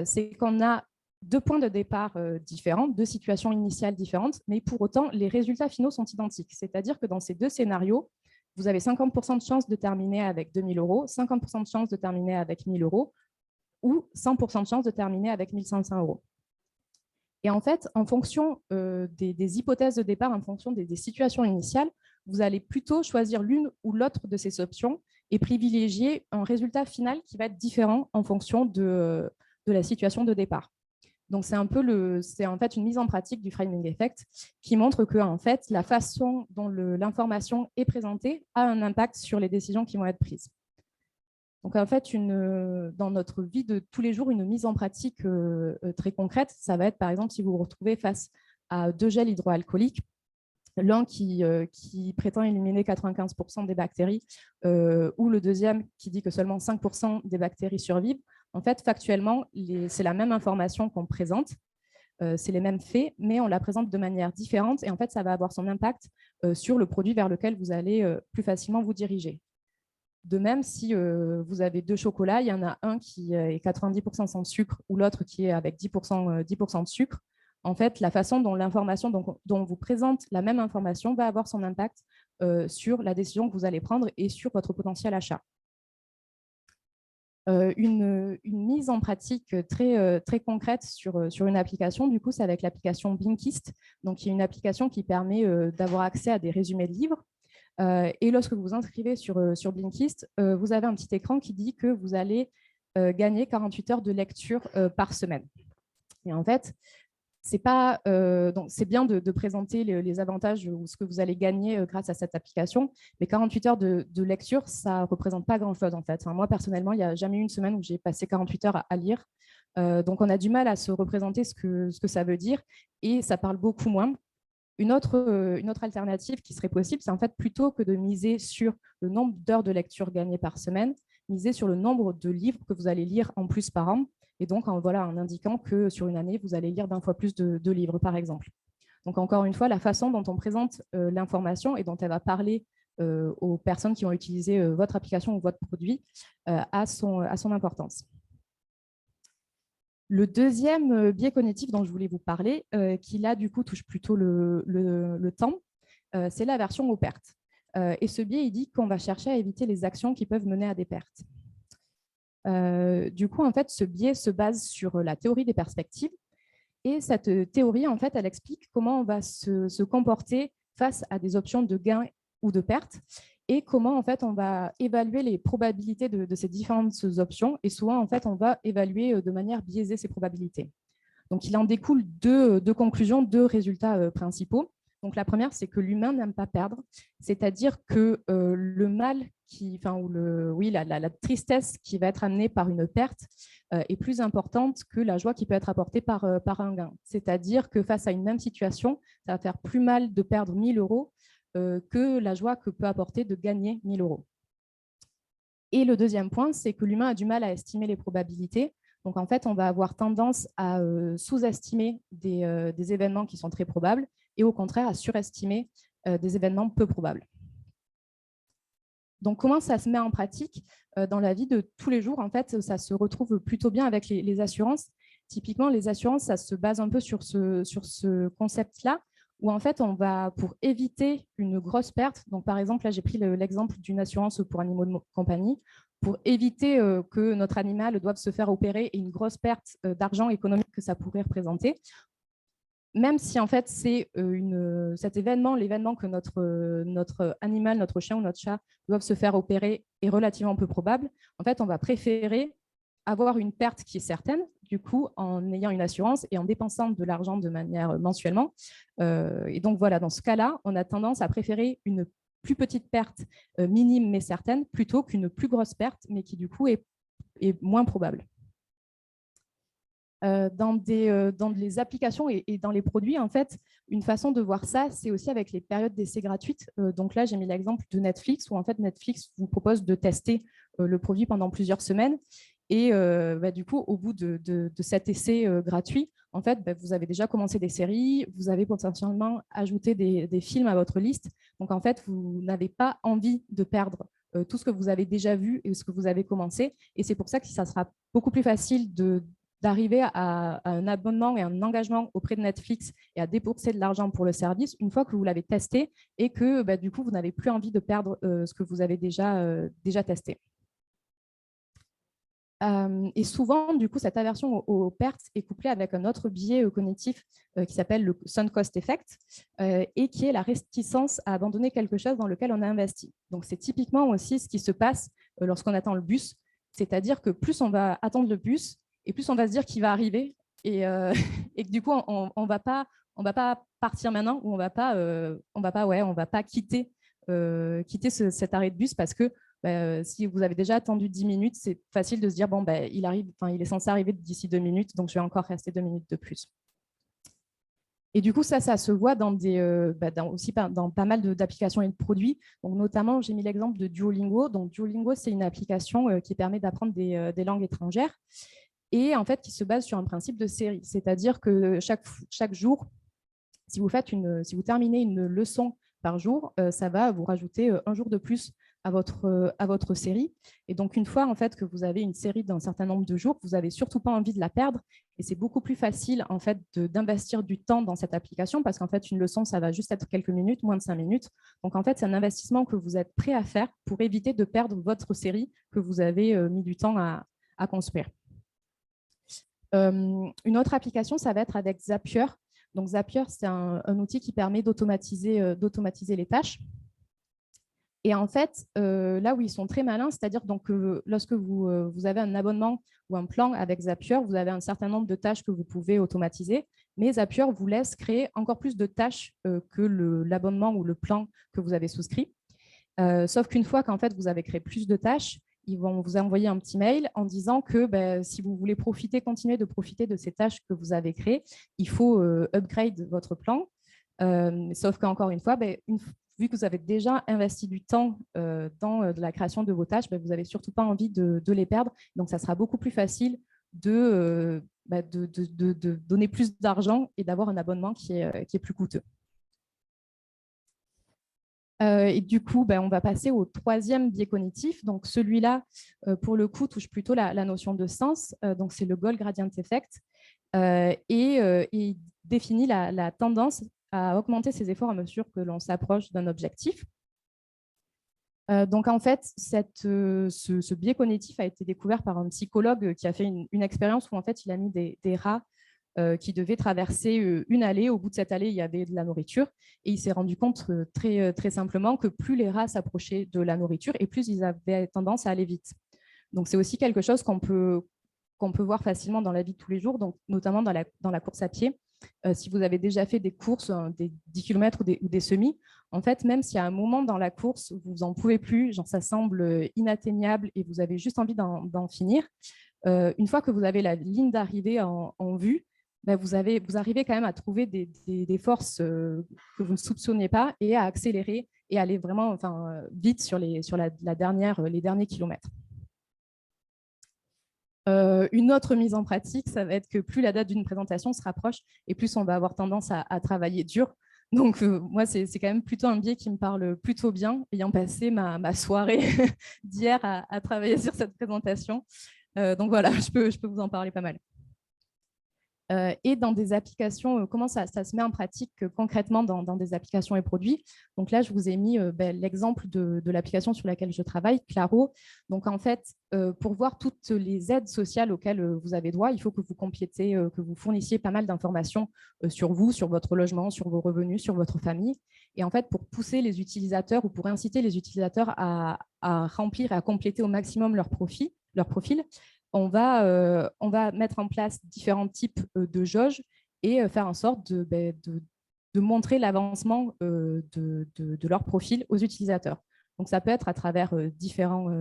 c'est qu'on a 2 points de départ différents, 2 situations initiales différentes, mais pour autant, les résultats finaux sont identiques. C'est-à-dire que dans ces 2 scénarios, vous avez 50% de chance de terminer avec 2 000 €, 50% de chance de terminer avec 1 000 € ou 100% de chance de terminer avec 1 500 €. Et en fait, en fonction des hypothèses de départ, en fonction des situations initiales, vous allez plutôt choisir l'une ou l'autre de ces options et privilégier un résultat final qui va être différent en fonction de la situation de départ. Donc, c'est en fait une mise en pratique du framing effect qui montre que en fait, la façon dont l'information est présentée a un impact sur les décisions qui vont être prises. Donc, en fait, dans notre vie de tous les jours, une mise en pratique très concrète, ça va être, par exemple, si vous vous retrouvez face à 2 gels hydroalcooliques, l'un qui prétend éliminer 95% des bactéries, ou le deuxième qui dit que seulement 5% des bactéries survivent. En fait, factuellement, c'est la même information qu'on présente, c'est les mêmes faits, mais on la présente de manière différente et en fait, ça va avoir son impact sur le produit vers lequel vous allez plus facilement vous diriger. De même, si vous avez 2 chocolats, il y en a un qui est 90% sans sucre ou l'autre qui est avec 10% de sucre. En fait, la façon dont l'information, dont on vous présente la même information va avoir son impact sur la décision que vous allez prendre et sur votre potentiel achat. Une mise en pratique très concrète sur une application, du coup, c'est avec l'application Blinkist, donc qui est une application qui permet d'avoir accès à des résumés de livres. Et lorsque vous vous inscrivez sur Blinkist, vous avez un petit écran qui dit que vous allez gagner 48 heures de lecture par semaine. Et en fait, c'est bien de présenter les avantages ou ce que vous allez gagner grâce à cette application, mais 48 heures de lecture, ça ne représente pas grand-chose en fait. Enfin, moi, personnellement, il n'y a jamais eu une semaine où j'ai passé 48 heures à lire. Donc, on a du mal à se représenter ce que ça veut dire et ça parle beaucoup moins. Une autre alternative qui serait possible, c'est en fait plutôt que de miser sur le nombre d'heures de lecture gagnées par semaine, miser sur le nombre de livres que vous allez lire en plus par an, et donc en indiquant que sur une année, vous allez lire d'1 fois plus de livres, par exemple. Donc encore une fois, la façon dont on présente l'information et dont elle va parler aux personnes qui vont utiliser votre application ou votre produit a son importance. Le deuxième biais cognitif dont je voulais vous parler, qui là, du coup, touche plutôt le temps, c'est l'aversion aux pertes. Et ce biais, il dit qu'on va chercher à éviter les actions qui peuvent mener à des pertes. Du coup, en fait, ce biais se base sur la théorie des perspectives. Et cette théorie, en fait, elle explique comment on va se comporter face à des options de gain ou de perte et comment, en fait, on va évaluer les probabilités de ces différentes options. Et souvent, en fait, on va évaluer de manière biaisée ces probabilités. Donc, il en découle deux conclusions, 2 résultats principaux. Donc, la première, c'est que l'humain n'aime pas perdre, c'est-à-dire que le mal, la tristesse qui va être amenée par une perte est plus importante que la joie qui peut être apportée par un gain. C'est-à-dire que face à une même situation, ça va faire plus mal de perdre 1 000 euros que la joie que peut apporter de gagner 1 000 euros. Et le deuxième point, c'est que l'humain a du mal à estimer les probabilités. Donc, en fait, on va avoir tendance à sous-estimer des événements qui sont très probables et au contraire à surestimer des événements peu probables. Donc, comment ça se met en pratique dans la vie de tous les jours? En fait, ça se retrouve plutôt bien avec les assurances. Typiquement, les assurances, ça se base un peu sur ce concept-là, où en fait, on va, pour éviter une grosse perte, donc par exemple, là, j'ai pris l'exemple d'une assurance pour animaux de compagnie, pour éviter que notre animal doive se faire opérer et une grosse perte d'argent économique que ça pourrait représenter. Même si en fait c'est cet événement, l'événement que notre animal, notre chien ou notre chat doivent se faire opérer est relativement peu probable, en fait on va préférer avoir une perte qui est certaine, du coup en ayant une assurance et en dépensant de l'argent de manière mensuellement. Et donc voilà, dans ce cas-là, on a tendance à préférer une plus petite perte minime mais certaine plutôt qu'une plus grosse perte mais qui du coup est moins probable. Dans les applications et dans les produits, en fait, une façon de voir ça, c'est aussi avec les périodes d'essai gratuites. Donc là, j'ai mis l'exemple de Netflix, où en fait, Netflix vous propose de tester le produit pendant plusieurs semaines. Et du coup, au bout de cet essai gratuit, en fait, vous avez déjà commencé des séries, vous avez potentiellement ajouté des films à votre liste. Donc en fait, vous n'avez pas envie de perdre tout ce que vous avez déjà vu et ce que vous avez commencé. Et c'est pour ça que ça sera beaucoup plus facile d'arriver à un abonnement et un engagement auprès de Netflix et à débourser de l'argent pour le service une fois que vous l'avez testé et que du coup, vous n'avez plus envie de perdre ce que vous avez déjà testé. Et souvent, du coup, cette aversion aux pertes est couplée avec un autre biais cognitif qui s'appelle le sunk cost effect et qui est la réticence à abandonner quelque chose dans lequel on a investi. Donc, c'est typiquement aussi ce qui se passe lorsqu'on attend le bus, c'est-à-dire que plus on va attendre le bus, et plus on va se dire qu'il va arriver et que du coup, on va pas partir maintenant ou on va pas quitter cet arrêt de bus parce que si vous avez déjà attendu 10 minutes, c'est facile de se dire bon, il est censé arriver d'ici 2 minutes, donc je vais encore rester 2 minutes de plus. Et du coup, ça se voit aussi dans pas mal d'applications et de produits. Donc, notamment, j'ai mis l'exemple de Duolingo. Donc, Duolingo, c'est une application qui permet d'apprendre des langues étrangères et en fait qui se base sur un principe de série. C'est-à-dire que chaque jour, si vous terminez une leçon par jour, ça va vous rajouter un jour de plus à votre série. Et donc, une fois en fait, que vous avez une série d'un certain nombre de jours, vous n'avez surtout pas envie de la perdre. Et c'est beaucoup plus facile en fait, d'investir du temps dans cette application parce qu'en fait, une leçon, ça va juste être quelques minutes, moins de 5 minutes. Donc, en fait, c'est un investissement que vous êtes prêt à faire pour éviter de perdre votre série que vous avez mis du temps à construire. Une autre application, ça va être avec Zapier. Donc, Zapier, c'est un outil qui permet d'automatiser les tâches. Et en fait, là où ils sont très malins, c'est-à-dire donc lorsque vous avez un abonnement ou un plan avec Zapier, vous avez un certain nombre de tâches que vous pouvez automatiser, mais Zapier vous laisse créer encore plus de tâches que l'abonnement ou le plan que vous avez souscrit. Sauf qu'une fois qu'en fait, vous avez créé plus de tâches, ils vont vous envoyer un petit mail en disant que si vous voulez continuer de profiter de ces tâches que vous avez créées, il faut upgrade votre plan. Sauf qu'encore une fois, vu que vous avez déjà investi du temps dans la création de vos tâches, vous n'avez surtout pas envie de les perdre. Donc, ça sera beaucoup plus facile de donner plus d'argent et d'avoir un abonnement qui est plus coûteux. Et du coup, on va passer au troisième biais cognitif. Donc, celui-là, pour le coup, touche plutôt la notion de sens. Donc, c'est le goal gradient effect. Et définit la tendance à augmenter ses efforts à mesure que l'on s'approche d'un objectif. Donc, en fait, ce biais cognitif a été découvert par un psychologue qui a fait une expérience où, en fait, il a mis des rats qui devaient traverser une allée. Au bout de cette allée, il y avait de la nourriture. Et il s'est rendu compte très, très simplement que plus les rats s'approchaient de la nourriture et plus ils avaient tendance à aller vite. Donc, c'est aussi quelque chose qu'on peut voir facilement dans la vie de tous les jours, donc, notamment dans la course à pied. Si vous avez déjà fait des courses, des 10 km ou des semis, en fait, même s'il y a un moment dans la course où vous n'en pouvez plus, genre ça semble inatteignable et vous avez juste envie d'en finir, une fois que vous avez la ligne d'arrivée en vue, ben vous arrivez quand même à trouver des forces que vous ne soupçonniez pas et à accélérer et aller vraiment vite sur les derniers kilomètres. Une autre mise en pratique, ça va être que plus la date d'une présentation se rapproche et plus on va avoir tendance à travailler dur. Donc, moi, c'est quand même plutôt un biais qui me parle plutôt bien, ayant passé ma soirée d'hier à travailler sur cette présentation. Donc voilà, je peux vous en parler pas mal. Et dans des applications, comment ça se met en pratique concrètement dans des applications et produits. Donc là, je vous ai mis l'exemple de l'application sur laquelle je travaille, Claro. Donc en fait, pour voir toutes les aides sociales auxquelles vous avez droit, il faut que vous complétiez, que vous fournissiez pas mal d'informations sur vous, sur votre logement, sur vos revenus, sur votre famille. Et en fait, pour pousser les utilisateurs ou pour inciter les utilisateurs à remplir et à compléter au maximum leur profil, on va mettre en place différents types de jauges et faire en sorte de montrer l'avancement de leur profil aux utilisateurs. Donc, ça peut être à travers différents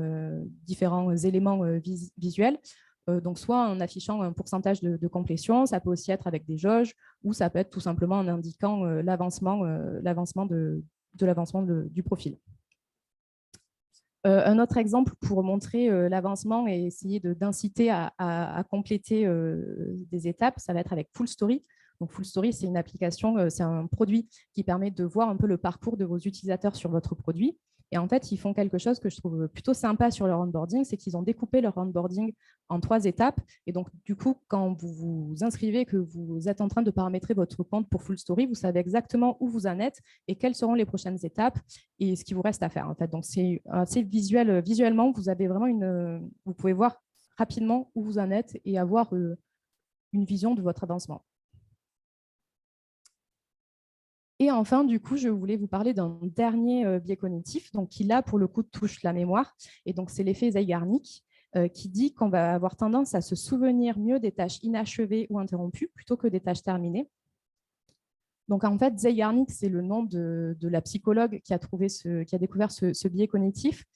éléments visuels, donc soit en affichant un pourcentage de complétion, ça peut aussi être avec des jauges, ou ça peut être tout simplement en indiquant l'avancement du profil. Un autre exemple pour montrer l'avancement et essayer d'inciter à compléter des étapes, ça va être avec Full Story. Donc, Full Story, c'est une application, c'est un produit qui permet de voir un peu le parcours de vos utilisateurs sur votre produit. Et en fait, ils font quelque chose que je trouve plutôt sympa sur leur onboarding, c'est qu'ils ont découpé leur onboarding en 3 étapes. Et donc, du coup, quand vous vous inscrivez, que vous êtes en train de paramétrer votre compte pour Full Story, vous savez exactement où vous en êtes et quelles seront les prochaines étapes et ce qui vous reste à faire. En fait. Donc, c'est assez visuel. Visuellement, vous avez vraiment vous pouvez voir rapidement où vous en êtes et avoir une vision de votre avancement. Et enfin, du coup, je voulais vous parler d'un dernier biais cognitif, donc qui là, pour le coup, touche la mémoire. Et donc, c'est l'effet Zeigarnik, qui dit qu'on va avoir tendance à se souvenir mieux des tâches inachevées ou interrompues plutôt que des tâches terminées. Donc, en fait, Zeigarnik, c'est le nom de la psychologue qui a découvert ce biais cognitif.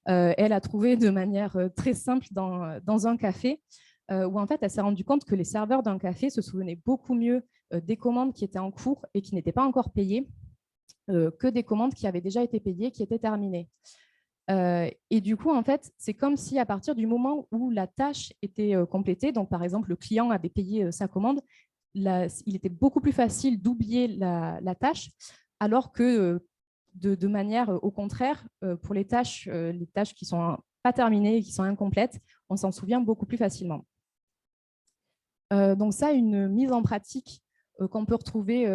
Elle a trouvé de manière très simple dans un café, où en fait, elle s'est rendue compte que les serveurs d'un café se souvenaient beaucoup mieux des commandes qui étaient en cours et qui n'étaient pas encore payées que des commandes qui avaient déjà été payées, qui étaient terminées. Et du coup, en fait, c'est comme si à partir du moment où la tâche était complétée, donc par exemple, le client avait payé sa commande, il était beaucoup plus facile d'oublier la tâche, alors que de manière au contraire, pour les tâches qui ne sont pas terminées, qui sont incomplètes, on s'en souvient beaucoup plus facilement. Donc ça, une mise en pratique qu'on peut retrouver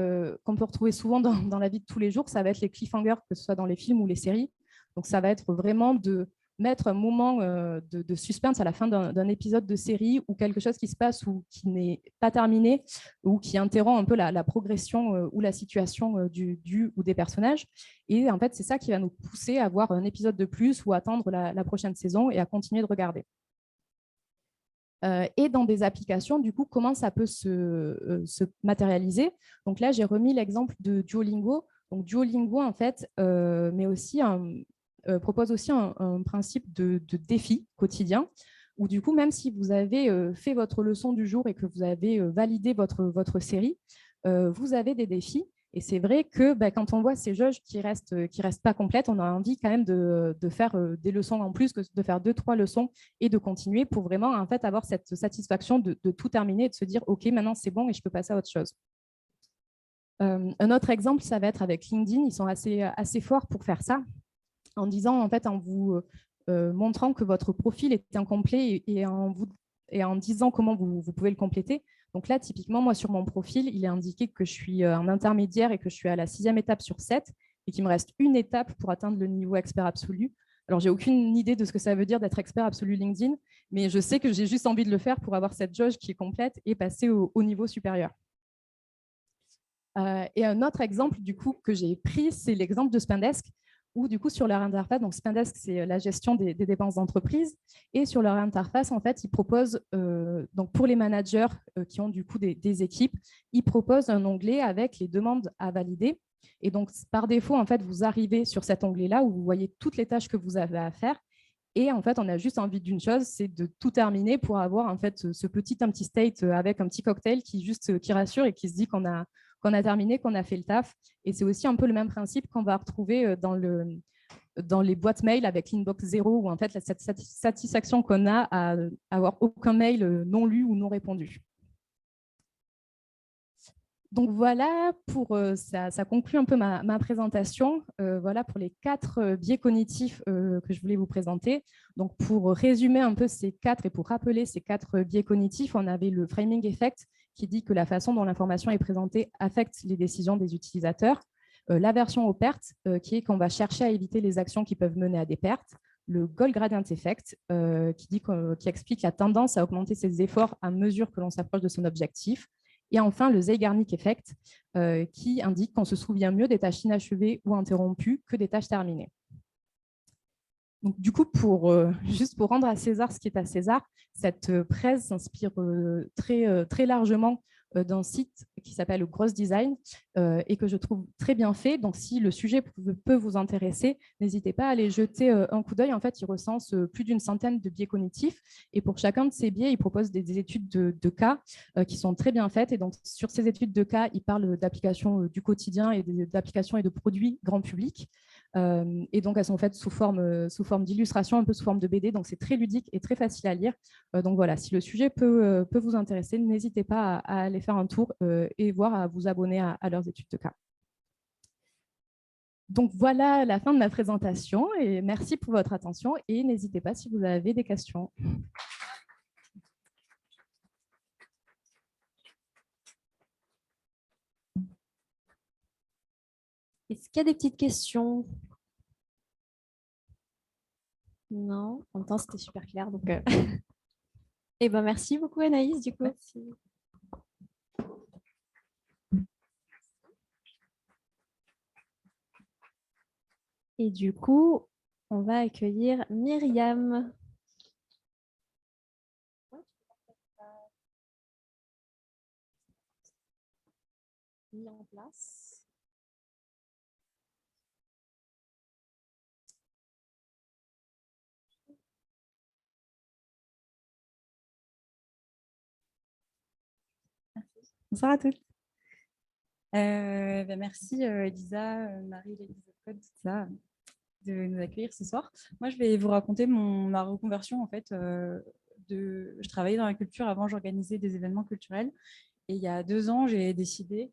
souvent dans la vie de tous les jours, ça va être les cliffhangers, que ce soit dans les films ou les séries. Donc ça va être vraiment de mettre un moment de suspense à la fin d'un épisode de série ou quelque chose qui se passe ou qui n'est pas terminé ou qui interrompt un peu la progression ou la situation du ou des personnages. Et en fait, c'est ça qui va nous pousser à voir un épisode de plus ou attendre la prochaine saison et à continuer de regarder. Et dans des applications, du coup, comment ça peut se matérialiser. Donc là, j'ai remis l'exemple de Duolingo. Donc Duolingo, en fait, propose aussi un principe de défi quotidien, où du coup, même si vous avez fait votre leçon du jour et que vous avez validé votre série, vous avez des défis. Et c'est vrai que quand on voit ces jauges qui restent pas complètes, on a envie quand même de faire des leçons en plus, de faire 2-3 leçons et de continuer pour vraiment en fait, avoir cette satisfaction de tout terminer et de se dire « Ok, maintenant c'est bon et je peux passer à autre chose ». Un autre exemple, ça va être avec LinkedIn. Ils sont assez forts pour faire ça, en disant, en fait, en vous montrant que votre profil est incomplet et en disant comment vous pouvez le compléter. Donc là, typiquement, moi, sur mon profil, il est indiqué que je suis en intermédiaire et que je suis à la 6e étape sur 7 et qu'il me reste une étape pour atteindre le niveau expert absolu. Alors, j'ai aucune idée de ce que ça veut dire d'être expert absolu LinkedIn, mais je sais que j'ai juste envie de le faire pour avoir cette jauge qui est complète et passer au niveau supérieur. Et un autre exemple, du coup, que j'ai pris, c'est l'exemple de Spendesk. ou du coup sur leur interface, donc Spendesk, c'est la gestion des dépenses d'entreprise, et sur leur interface, en fait, ils proposent, donc pour les managers qui ont du coup des équipes, ils proposent un onglet avec les demandes à valider. Et donc, par défaut, en fait, vous arrivez sur cet onglet-là où vous voyez toutes les tâches que vous avez à faire. Et en fait, on a juste envie d'une chose, c'est de tout terminer pour avoir en fait ce petit empty state avec un petit cocktail qui rassure et qui se dit qu'on a terminé, qu'on a fait le taf. Et c'est aussi un peu le même principe qu'on va retrouver dans les boîtes mail avec l'inbox 0, où en fait, cette satisfaction qu'on a à avoir aucun mail non lu ou non répondu. Donc voilà, ça conclut un peu ma présentation. Voilà pour les 4 biais cognitifs que je voulais vous présenter. Donc pour résumer un peu ces 4 et pour rappeler ces 4 biais cognitifs, on avait le framing effect qui dit que la façon dont l'information est présentée affecte les décisions des utilisateurs. L'aversion aux pertes, qui est qu'on va chercher à éviter les actions qui peuvent mener à des pertes. Le goal gradient effect, qui explique la tendance à augmenter ses efforts à mesure que l'on s'approche de son objectif. Et enfin, le Zeigarnik effect, qui indique qu'on se souvient mieux des tâches inachevées ou interrompues que des tâches terminées. Donc, du coup, juste pour rendre à César ce qui est à César, cette presse s'inspire très largement d'un site qui s'appelle Gross Design et que je trouve très bien fait. Donc, si le sujet peut vous intéresser, n'hésitez pas à aller jeter un coup d'œil. En fait, il recense plus d'une centaine de biais cognitifs et pour chacun de ces biais, il propose des études de cas qui sont très bien faites. Et donc, sur ces études de cas, il parle d'applications du quotidien et d'applications et de produits grand public. Et donc, elles sont faites sous forme d'illustration, un peu sous forme de BD. Donc, c'est très ludique et très facile à lire. Donc, voilà, si le sujet peut vous intéresser, n'hésitez pas à aller faire un tour et voir à vous abonner à leurs études de cas. Donc, voilà la fin de ma présentation et merci pour votre attention et n'hésitez pas si vous avez des questions. Est-ce qu'il y a des petites questions? Non, en même temps, c'était super clair. Donc, eh ben, merci beaucoup, Anaïs, du coup. Merci. Et du coup, on va accueillir Myriam. Mis en place. Bonsoir à toutes. Merci Elisa, Marie, Elisa, tout ça, de nous accueillir ce soir. Moi, je vais vous raconter ma reconversion. En fait, je travaillais dans la culture. Avant, j'organisais des événements culturels. Et il y a 2 ans, j'ai décidé,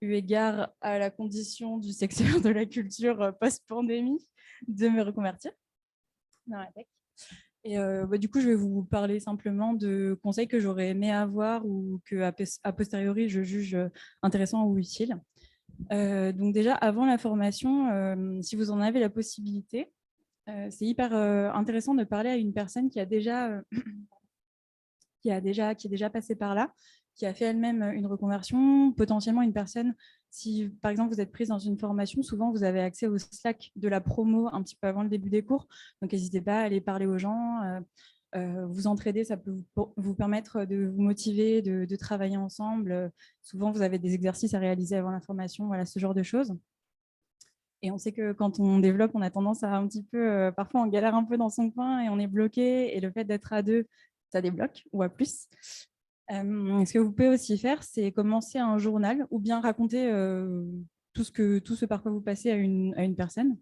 eu égard à la condition du secteur de la culture post-pandémie, de me reconvertir dans la tech. Et du coup, je vais vous parler simplement de conseils que j'aurais aimé avoir ou que a posteriori, je juge intéressants ou utiles. Donc déjà, avant la formation, si vous en avez la possibilité, c'est hyper intéressant de parler à une personne qui est déjà passée par là, qui a fait elle-même une reconversion, potentiellement une personne, si par exemple vous êtes prise dans une formation, souvent vous avez accès au Slack de la promo un petit peu avant le début des cours, donc n'hésitez pas à aller parler aux gens, vous entraider, ça peut vous permettre de vous motiver, de travailler ensemble. Souvent vous avez des exercices à réaliser avant la formation, voilà, ce genre de choses. Et on sait que quand on développe, on a tendance à un petit peu, parfois on galère un peu dans son coin et on est bloqué, et le fait d'être à 2, ça débloque, ou à plus. Ce que vous pouvez aussi faire, c'est commencer un journal ou bien raconter tout ce par quoi vous passez à une personne.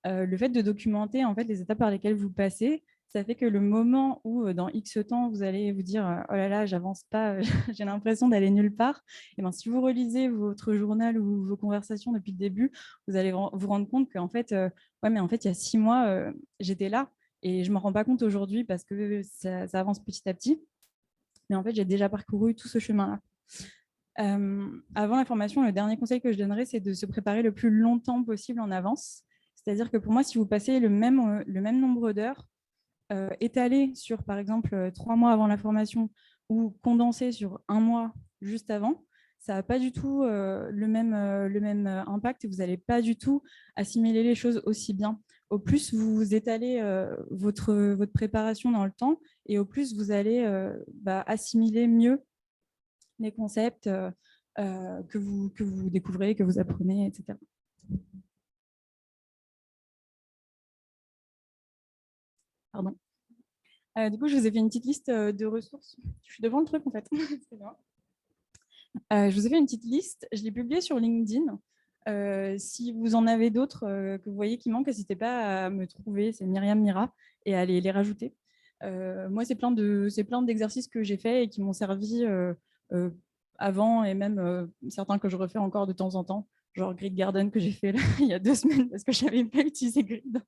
Le fait de documenter en fait, les étapes par lesquelles vous passez, ça fait que le moment où dans X temps, vous allez vous dire « Oh là là, j'avance pas, j'ai l'impression d'aller nulle part », et ben, si vous relisez votre journal ou vos conversations depuis le début, vous allez vous rendre compte qu'en fait, ouais, mais en fait, il y a 6 mois, j'étais là et je ne m'en rends pas compte aujourd'hui parce que ça avance petit à petit. Mais en fait, j'ai déjà parcouru tout ce chemin-là. Avant la formation, le dernier conseil que je donnerais, c'est de se préparer le plus longtemps possible en avance. C'est-à-dire que pour moi, si vous passez le même nombre d'heures étalées sur, par exemple, 3 mois avant la formation ou condensées sur 1 mois juste avant, ça n'a pas du tout le même impact et vous n'allez pas du tout assimiler les choses aussi bien. Au plus vous étalez votre préparation dans le temps et au plus vous allez assimiler mieux les concepts que vous découvrez, que vous apprenez, etc. Pardon. Du coup, je vous ai fait une petite liste de ressources. Je suis devant le truc, en fait. Je vous ai fait une petite liste. Je l'ai publiée sur LinkedIn. Si vous en avez d'autres que vous voyez qui manquent, n'hésitez pas à me trouver. C'est Myriam Mira et à les rajouter. Moi, c'est plein d'exercices que j'ai faits et qui m'ont servi avant et même certains que je refais encore de temps en temps. Genre Grid Garden que j'ai fait là, il y a 2 semaines parce que je n'avais pas utilisé Grid.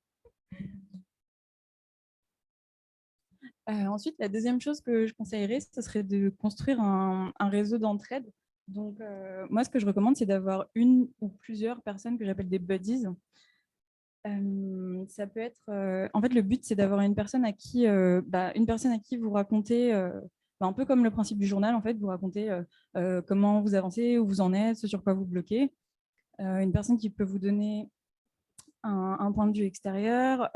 Ensuite, la deuxième chose que je conseillerais, ce serait de construire un réseau d'entraide. Donc, moi, ce que je recommande, c'est d'avoir une ou plusieurs personnes que j'appelle des buddies. Ça peut être, en fait, le but, c'est d'avoir une personne à qui vous racontez, un peu comme le principe du journal, en fait, vous racontez comment vous avancez, où vous en êtes, ce sur quoi vous bloquez. Une personne qui peut vous donner un point de vue extérieur,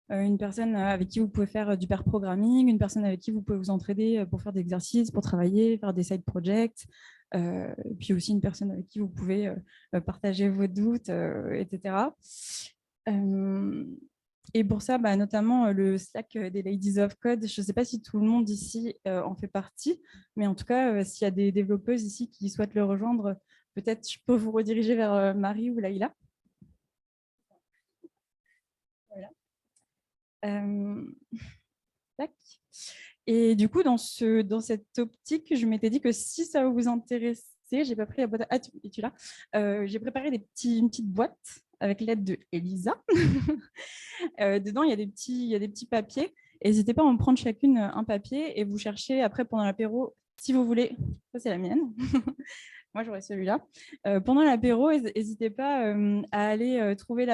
une personne avec qui vous pouvez faire du pair programming, une personne avec qui vous pouvez vous entraider pour faire des exercices, pour travailler, faire des side projects, puis aussi une personne avec qui vous pouvez partager vos doutes, etc. Et pour ça, notamment le Slack des Ladies of Code, je ne sais pas si tout le monde ici en fait partie, mais en tout cas, s'il y a des développeuses ici qui souhaitent le rejoindre, peut-être je peux vous rediriger vers Marie ou Laïla. Voilà. Tac. Et du coup, dans cette optique, je m'étais dit que si ça vous intéressait, j'ai pas pris la boîte. Ah, tu là. J'ai préparé une petite boîte avec l'aide de Elisa. Dedans, il y a des petits papiers. N'hésitez pas à en prendre chacune un papier et vous cherchez après pendant l'apéro, si vous voulez. Ça, c'est la mienne. Moi, j'aurais celui-là. Pendant l'apéro, n'hésitez pas à aller trouver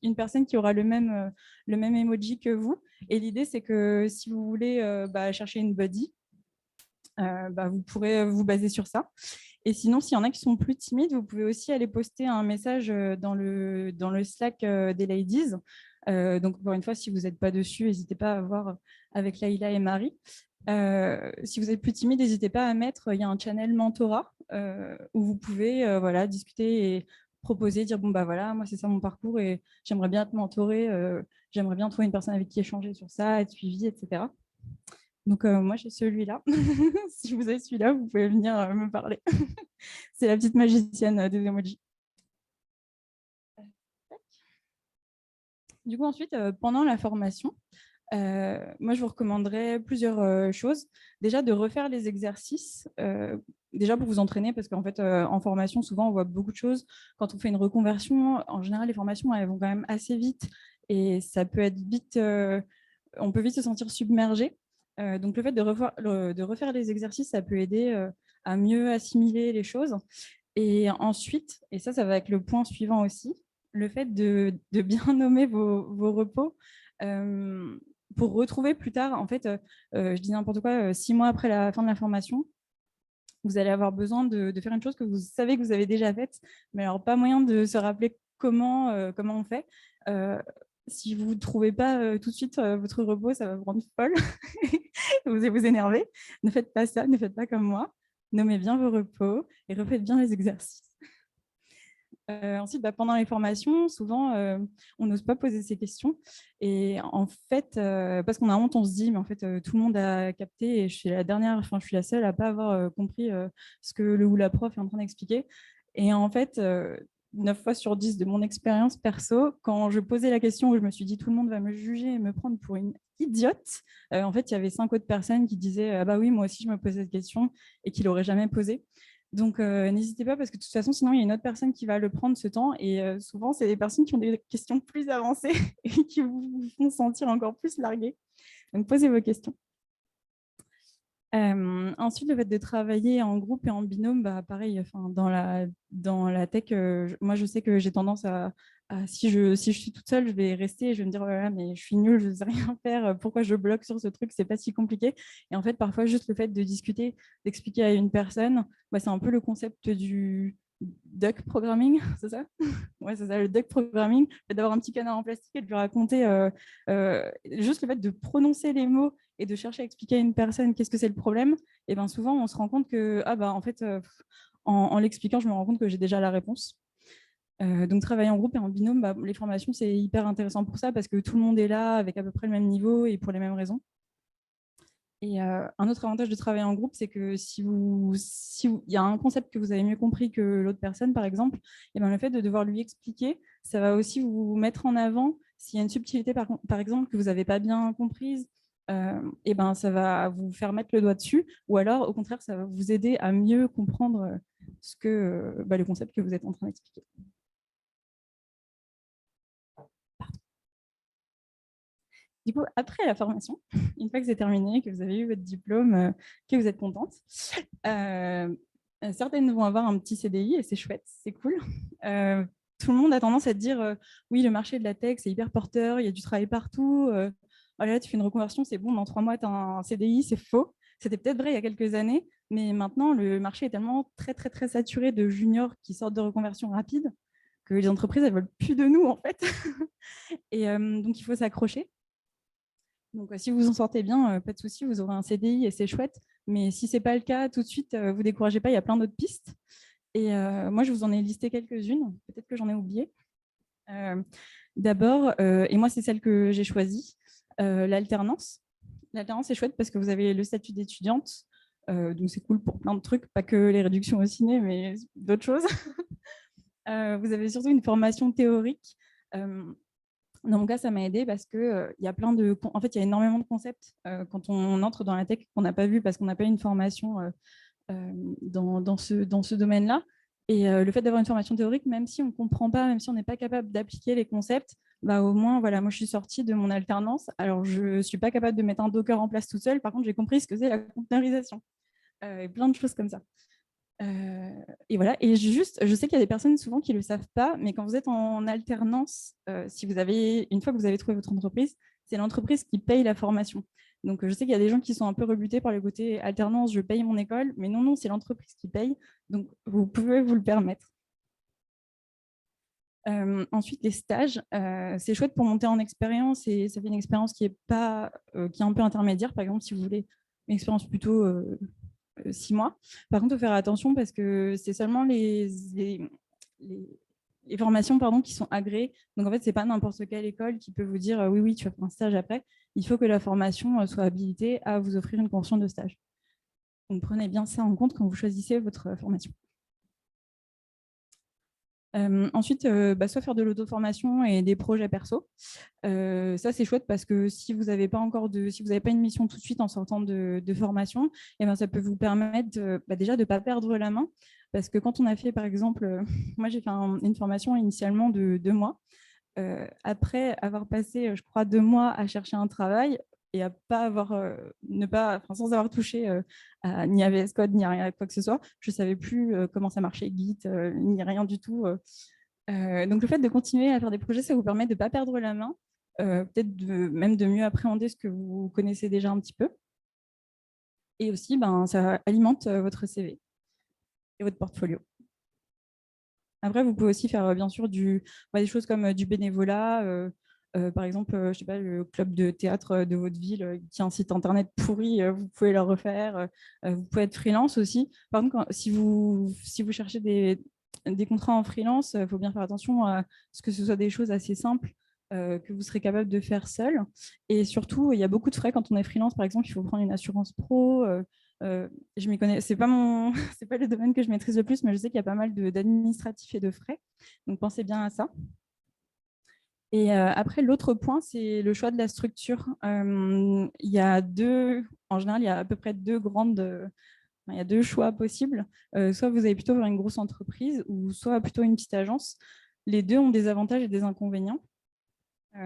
une personne qui aura le même emoji que vous. Et l'idée, c'est que si vous voulez chercher une buddy, vous pourrez vous baser sur ça. Et sinon, s'il y en a qui sont plus timides, vous pouvez aussi aller poster un message dans le Slack des ladies. Donc, encore une fois, si vous n'êtes pas dessus, n'hésitez pas à voir avec Laïla et Marie. Si vous êtes plus timide, n'hésitez pas à mettre, il y a un channel mentorat où vous pouvez discuter et proposer, dire voilà, moi c'est ça mon parcours et j'aimerais bien te mentorer, j'aimerais bien trouver une personne avec qui échanger sur ça, être suivi, etc. Donc moi j'ai celui-là. Si vous avez celui-là, vous pouvez venir me parler. C'est la petite magicienne des emojis. Du coup ensuite, pendant la formation, moi, je vous recommanderais plusieurs choses. Déjà, de refaire les exercices, déjà pour vous entraîner, parce qu'en fait, en formation, souvent, on voit beaucoup de choses. Quand on fait une reconversion, en général, les formations, elles vont quand même assez vite et ça peut être vite, on peut vite se sentir submergé. Donc, le fait de refaire les exercices, ça peut aider à mieux assimiler les choses. Et ensuite, et ça va avec le point suivant aussi, le fait de bien nommer vos repos. Pour retrouver plus tard, en fait, je dis n'importe quoi, 6 mois après la fin de la formation, vous allez avoir besoin de faire une chose que vous savez que vous avez déjà faite, mais alors pas moyen de se rappeler comment on fait. Si vous ne trouvez pas tout de suite votre repos, ça va vous rendre folle, vous allez vous énerver. Ne faites pas ça, ne faites pas comme moi. Nommez bien vos repos et refaites bien les exercices. Ensuite, pendant les formations, souvent, on n'ose pas poser ces questions. Et en fait, parce qu'on a honte, on se dit, mais en fait, tout le monde a capté et je suis la seule à ne pas avoir compris ce que le ou la prof est en train d'expliquer. Et en fait, 9 fois sur 10 de mon expérience perso, quand je posais la question où je me suis dit, tout le monde va me juger et me prendre pour une idiote, en fait, il y avait 5 autres personnes qui disaient, ah bah oui, moi aussi, je me posais cette question et qui ne l'auraient jamais posée. Donc, n'hésitez pas parce que de toute façon, sinon, il y a une autre personne qui va le prendre ce temps. Et souvent, c'est des personnes qui ont des questions plus avancées et qui vous font sentir encore plus largué. Donc, posez vos questions. Ensuite, le fait de travailler en groupe et en binôme, bah, pareil, enfin, dans la tech, moi, je sais que j'ai tendance si je suis toute seule, je vais rester et je vais me dire, oh là là, mais je suis nulle, je ne sais rien faire, pourquoi je bloque sur ce truc, c'est pas si compliqué. Et en fait, parfois, juste le fait de discuter, d'expliquer à une personne, bah, c'est un peu le concept du duck programming, c'est ça? Ouais, c'est ça, le duck programming, d'avoir un petit canard en plastique et de lui raconter juste le fait de prononcer les mots et de chercher à expliquer à une personne qu'est-ce que c'est le problème, et ben souvent on se rend compte que en fait, en l'expliquant, je me rends compte que j'ai déjà la réponse. Donc travailler en groupe et en binôme, bah, les formations, c'est hyper intéressant pour ça parce que tout le monde est là avec à peu près le même niveau et pour les mêmes raisons. Et un autre avantage de travailler en groupe, c'est que si il y a un concept que vous avez mieux compris que l'autre personne, par exemple, et ben le fait de devoir lui expliquer, ça va aussi vous mettre en avant s'il y a une subtilité, par exemple, que vous n'avez pas bien comprise, et ben ça va vous faire mettre le doigt dessus, ou alors, au contraire, ça va vous aider à mieux comprendre le concept que vous êtes en train d'expliquer. Du coup, après la formation, une fois que c'est terminé, que vous avez eu votre diplôme, que vous êtes contente, certaines vont avoir un petit CDI et c'est chouette, c'est cool. Tout le monde a tendance à te dire oui, le marché de la tech, c'est hyper porteur, il y a du travail partout. Oh là, tu fais une reconversion, c'est bon, dans 3 mois, tu as un CDI, c'est faux. C'était peut-être vrai il y a quelques années, mais maintenant, le marché est tellement très, très, très saturé de juniors qui sortent de reconversion rapide que les entreprises, elles ne veulent plus de nous, en fait. Et donc, il faut s'accrocher. Donc, si vous en sortez bien, pas de souci, vous aurez un CDI et c'est chouette. Mais si ce n'est pas le cas, tout de suite, vous ne découragez pas, il y a plein d'autres pistes. Et moi, je vous en ai listé quelques-unes. Peut-être que j'en ai oublié. D'abord, et moi, c'est celle que j'ai choisie, l'alternance. L'alternance, c'est chouette parce que vous avez le statut d'étudiante. Donc, c'est cool pour plein de trucs, pas que les réductions au ciné, mais d'autres choses. Vous avez surtout une formation théorique. Dans mon cas, ça m'a aidé parce que il y a en fait, il y a énormément de concepts quand on entre dans la tech qu'on n'a pas vu parce qu'on n'a pas eu une formation dans ce domaine-là. Et le fait d'avoir une formation théorique, même si on ne comprend pas, même si on n'est pas capable d'appliquer les concepts, bah, au moins, voilà, moi, je suis sortie de mon alternance. Alors, je ne suis pas capable de mettre un Docker en place toute seule. Par contre, j'ai compris ce que c'est la containerisation et plein de choses comme ça. Et voilà. Et je sais qu'il y a des personnes souvent qui ne le savent pas, mais quand vous êtes en alternance, une fois que vous avez trouvé votre entreprise, c'est l'entreprise qui paye la formation. Donc, je sais qu'il y a des gens qui sont un peu rebutés par le côté alternance, je paye mon école, mais non, c'est l'entreprise qui paye. Donc, vous pouvez vous le permettre. Ensuite, les stages, c'est chouette pour monter en expérience et ça fait une expérience qui est un peu intermédiaire. Par exemple, si vous voulez une expérience plutôt 6 mois. Par contre, il faut faire attention parce que c'est seulement les formations qui sont agréées. Donc, en fait, ce n'est pas n'importe quelle école qui peut vous dire oui, tu vas faire un stage après. Il faut que la formation soit habilitée à vous offrir une convention de stage. Donc, prenez bien ça en compte quand vous choisissez votre formation. Ensuite, soit faire de l'auto-formation et des projets perso. Ça, c'est chouette parce que si vous n'avez pas une mission tout de suite en sortant de formation, ça peut vous permettre déjà de ne pas perdre la main. Parce que quand on a fait, par exemple, moi, j'ai fait une formation initialement de 2 mois. Après avoir passé, je crois, 2 mois à chercher un travail et à sans avoir touché ni à VS Code, ni à quoi que ce soit, je ne savais plus comment ça marchait, Git, ni rien du tout. Donc, le fait de continuer à faire des projets, ça vous permet de ne pas perdre la main, peut-être même de mieux appréhender ce que vous connaissez déjà un petit peu. Et aussi, ça alimente votre CV et votre portfolio. Après, vous pouvez aussi faire bien sûr des choses comme du bénévolat. Par exemple, je sais pas, le club de théâtre de votre ville qui a un site internet pourri, vous pouvez le refaire. Vous pouvez être freelance aussi. Par contre, si vous cherchez des contrats en freelance, il faut bien faire attention à ce que ce soit des choses assez simples que vous serez capable de faire seul. Et surtout, il y a beaucoup de frais quand on est freelance. Par exemple, il faut prendre une assurance pro. Je m'y connais, c'est pas le domaine que je maîtrise le plus, mais je sais qu'il y a pas mal d'administratifs et de frais. Donc, pensez bien à ça. Et après, l'autre point, c'est le choix de la structure. En général, il y a à peu près deux choix possibles. Soit vous allez plutôt vers une grosse entreprise ou soit plutôt une petite agence. Les deux ont des avantages et des inconvénients.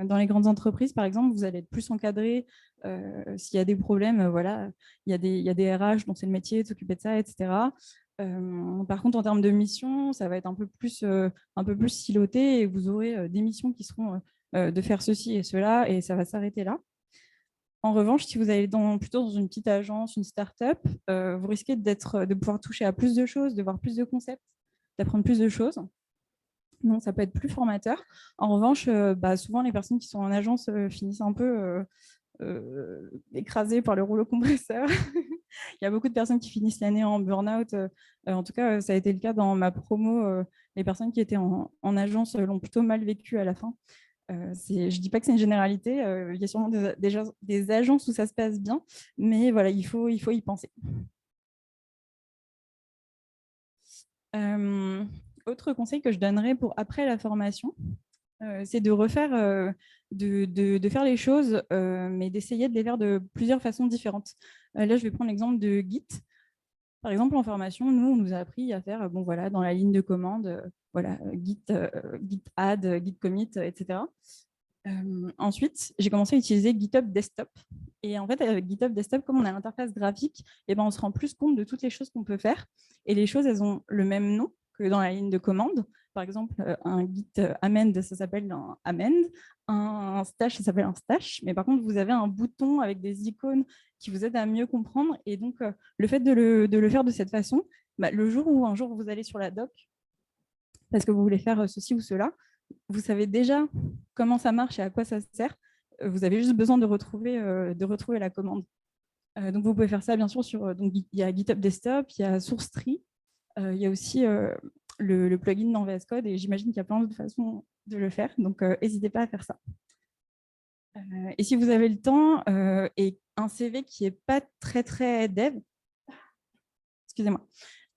Dans les grandes entreprises, par exemple, vous allez être plus encadré s'il y a des problèmes. Voilà, il y a des RH dont c'est le métier de s'occuper de ça, etc. Par contre, en termes de mission, ça va être un peu plus siloté et vous aurez des missions qui seront de faire ceci et cela et ça va s'arrêter là. En revanche, si vous allez plutôt dans une petite agence, une start-up, vous risquez de pouvoir toucher à plus de choses, de voir plus de concepts, d'apprendre plus de choses. Donc, ça peut être plus formateur. En revanche, souvent, les personnes qui sont en agence finissent un peu écrasées par le rouleau compresseur. Il y a beaucoup de personnes qui finissent l'année en burn-out. En tout cas, ça a été le cas dans ma promo. Les personnes qui étaient en agence l'ont plutôt mal vécu à la fin. Je ne dis pas que c'est une généralité. Il y a sûrement des agences où ça se passe bien, mais voilà, il faut y penser. Autre conseil que je donnerais pour après la formation, c'est de refaire, de faire les choses, mais d'essayer de les faire de plusieurs façons différentes. Là, je vais prendre l'exemple de Git. Par exemple, en formation, nous, on nous a appris à faire, dans la ligne de commande, Git add, Git commit, etc. Ensuite, j'ai commencé à utiliser GitHub Desktop. Et en fait, avec GitHub Desktop, comme on a l'interface graphique, on se rend plus compte de toutes les choses qu'on peut faire. Et les choses, elles ont le même nom que dans la ligne de commande. Par exemple, un Git amend, ça s'appelle un amend. Un stash, ça s'appelle un stash. Mais par contre, vous avez un bouton avec des icônes qui vous aident à mieux comprendre. Et donc, le fait de le faire de cette façon, le jour où un jour vous allez sur la doc, parce que vous voulez faire ceci ou cela, vous savez déjà comment ça marche et à quoi ça sert. Vous avez juste besoin de retrouver la commande. Donc, vous pouvez faire ça, bien sûr, donc, il y a GitHub Desktop, il y a SourceTree, il y a aussi le plugin dans VS Code, et j'imagine qu'il y a plein d'autres façons de le faire. Donc, n'hésitez pas à faire ça. Et si vous avez le temps et un CV qui n'est pas très, très dev, excusez-moi,